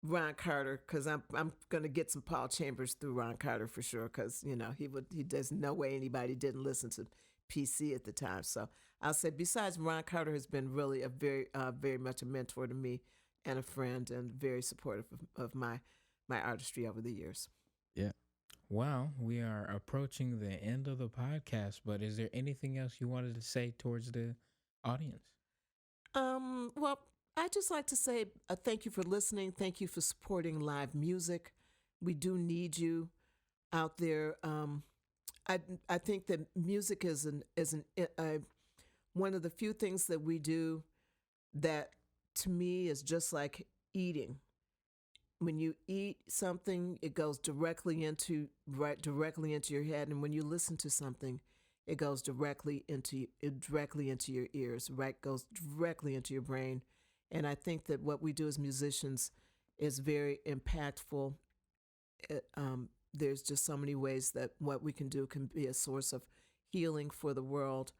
Ron Carter, because I'm gonna get some Paul Chambers through Ron Carter for sure, because there's no way anybody didn't listen to PC at the time. So I'll say, besides, Ron Carter has been really a very much a mentor to me and a friend, and very supportive of my artistry over the years. Yeah. Well, we are approaching the end of the podcast, but is there anything else you wanted to say towards the audience? Well, I'd just like to say thank you for listening. Thank you for supporting live music. We do need you out there. I think that music is one of the few things that we do that, to me, is just like eating. When you eat something, it goes directly into your head, and when you listen to something, it goes directly into your ears. Right, goes directly into your brain. And I think that what we do as musicians is very impactful. There's just so many ways that what we can do can be a source of healing for the world.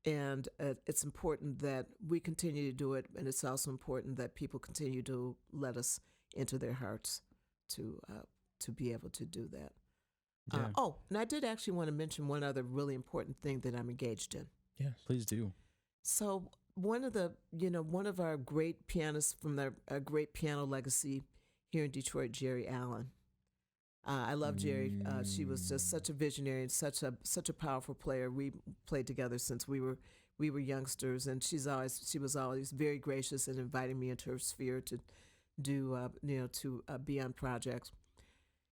And it's important that we continue to do it. And it's also important that people continue to let us into their hearts to be able to do that. Yeah. And I did actually want to mention one other really important thing that I'm engaged in. Yes, please do. So one of our great pianists from our great piano legacy here in Detroit, Jerry Allen. I love Jerry. She was just such a visionary and such a powerful player. We played together since we were youngsters, and she was always very gracious in inviting me into her sphere to do be on projects.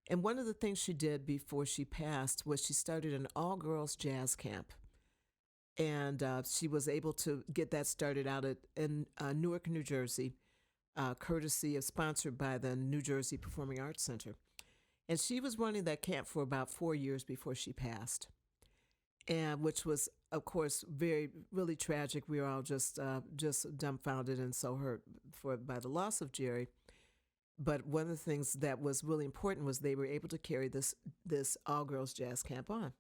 And one of the things she did before she passed was she started an all-girls jazz camp. And she was able to get that started out in Newark, New Jersey, courtesy of sponsored by the New Jersey Performing Arts Center. And she was running that camp for about 4 years before she passed, and which was, of course, really tragic. We were all just dumbfounded and so hurt by the loss of Jerry. But one of the things that was really important was they were able to carry this all-girls jazz camp on.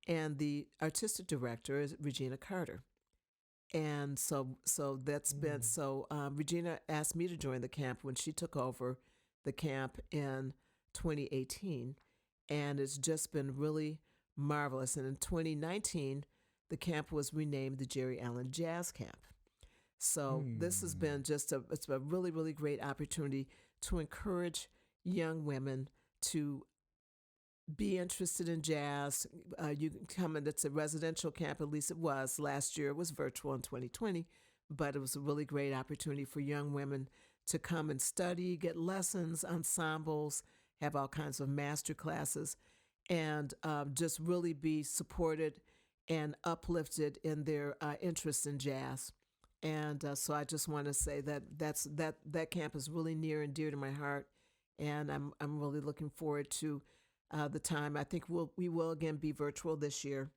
And the artistic director is Regina Carter. And so that's been, Regina asked me to join the camp when she took over the camp in 2018. And it's just been really marvelous. And in 2019, the camp was renamed the Jerry Allen Jazz Camp. So this has been it's a really, really great opportunity to encourage young women to be interested in jazz. You can come in, it's a residential camp, at least it was. Last year it was virtual in 2020, but it was a really great opportunity for young women to come and study, get lessons, ensembles, have all kinds of master classes, and just really be supported and uplifted in their interest in jazz. And so I just want to say that camp is really near and dear to my heart, and I'm really looking forward to the time. I think we will again be virtual this year,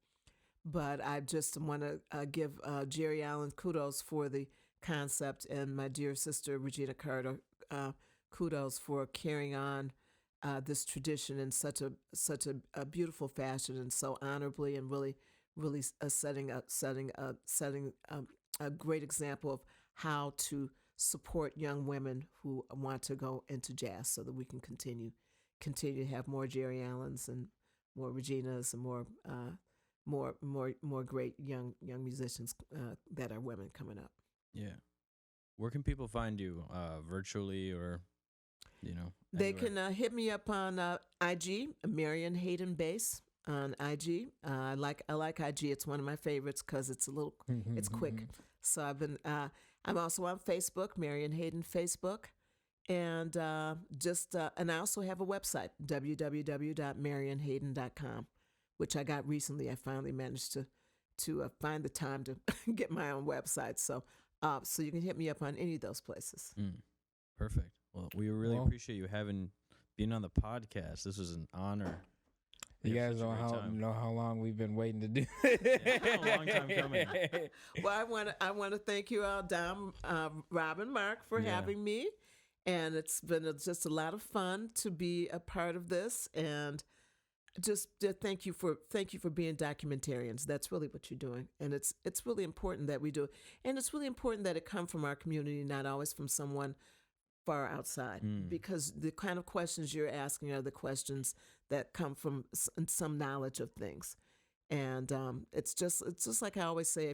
but I just want to give Jerry Allen kudos for the concept, and my dear sister Regina Carter kudos for carrying on this tradition in such a beautiful fashion and so honorably, and really setting a great example of how to support young women who want to go into jazz, so that we can continue to have more Jerry Allens and more Reginas and more great young musicians that are women coming up. Yeah. Where can people find you, virtually or, They anywhere? can hit me up on IG, Marion Hayden Bass on IG. I like IG. It's one of my favorites because it's it's quick. So I'm also on Facebook, Marion Hayden Facebook, and and I also have a website, www.marionhayden.com, which I got recently. I finally managed to find the time to get my own website. So you can hit me up on any of those places. Perfect. Well, we really appreciate you being on the podcast. This was an honor. You guys know how long we've been waiting to do. Yeah, a long time coming. Well, I want to thank you all, Dom, Rob, and Mark, for having me, and it's been just a lot of fun to be a part of this, and just thank you for being documentarians. That's really what you're doing, and it's really important that we do it, and it's really important that it come from our community, not always from someone far outside, because the kind of questions you're asking are the questions that come from some knowledge of things. And it's just like I always say,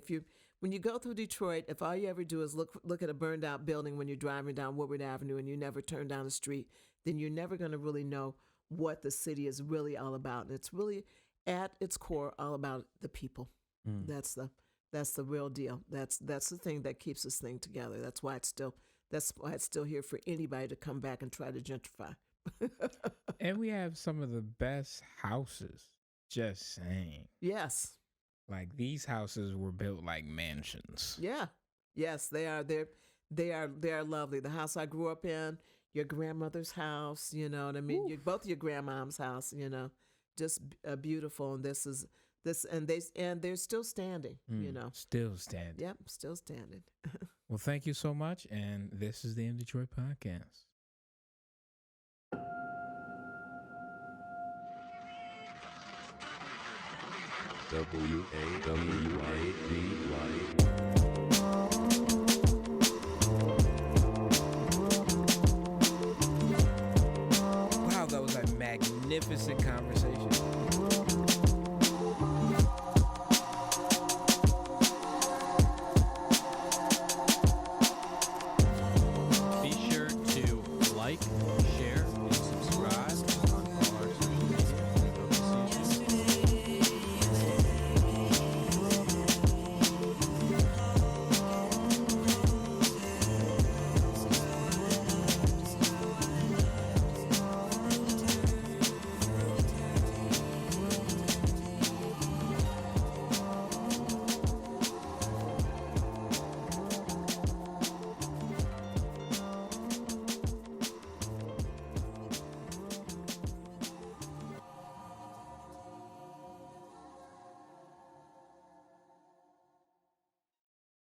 when you go through Detroit, if all you ever do is look at a burned out building when you're driving down Woodward Avenue and you never turn down the street, then you're never going to really know what the city is really all about. And it's really at its core all about the people. That's the real deal. That's the thing that keeps this thing together. That's why it's still here for anybody to come back and try to gentrify. And we have some of the best houses. Just saying. Yes. Like, these houses were built like mansions. Yeah. Yes, they are. They are lovely. The house I grew up in, your grandmother's house, you know what I mean? Both your grandmom's house, just beautiful. And they're still standing, Still standing. Yep, still standing. Well, thank you so much. And this is the MDetroit Podcast. Wow, that was a magnificent conversation.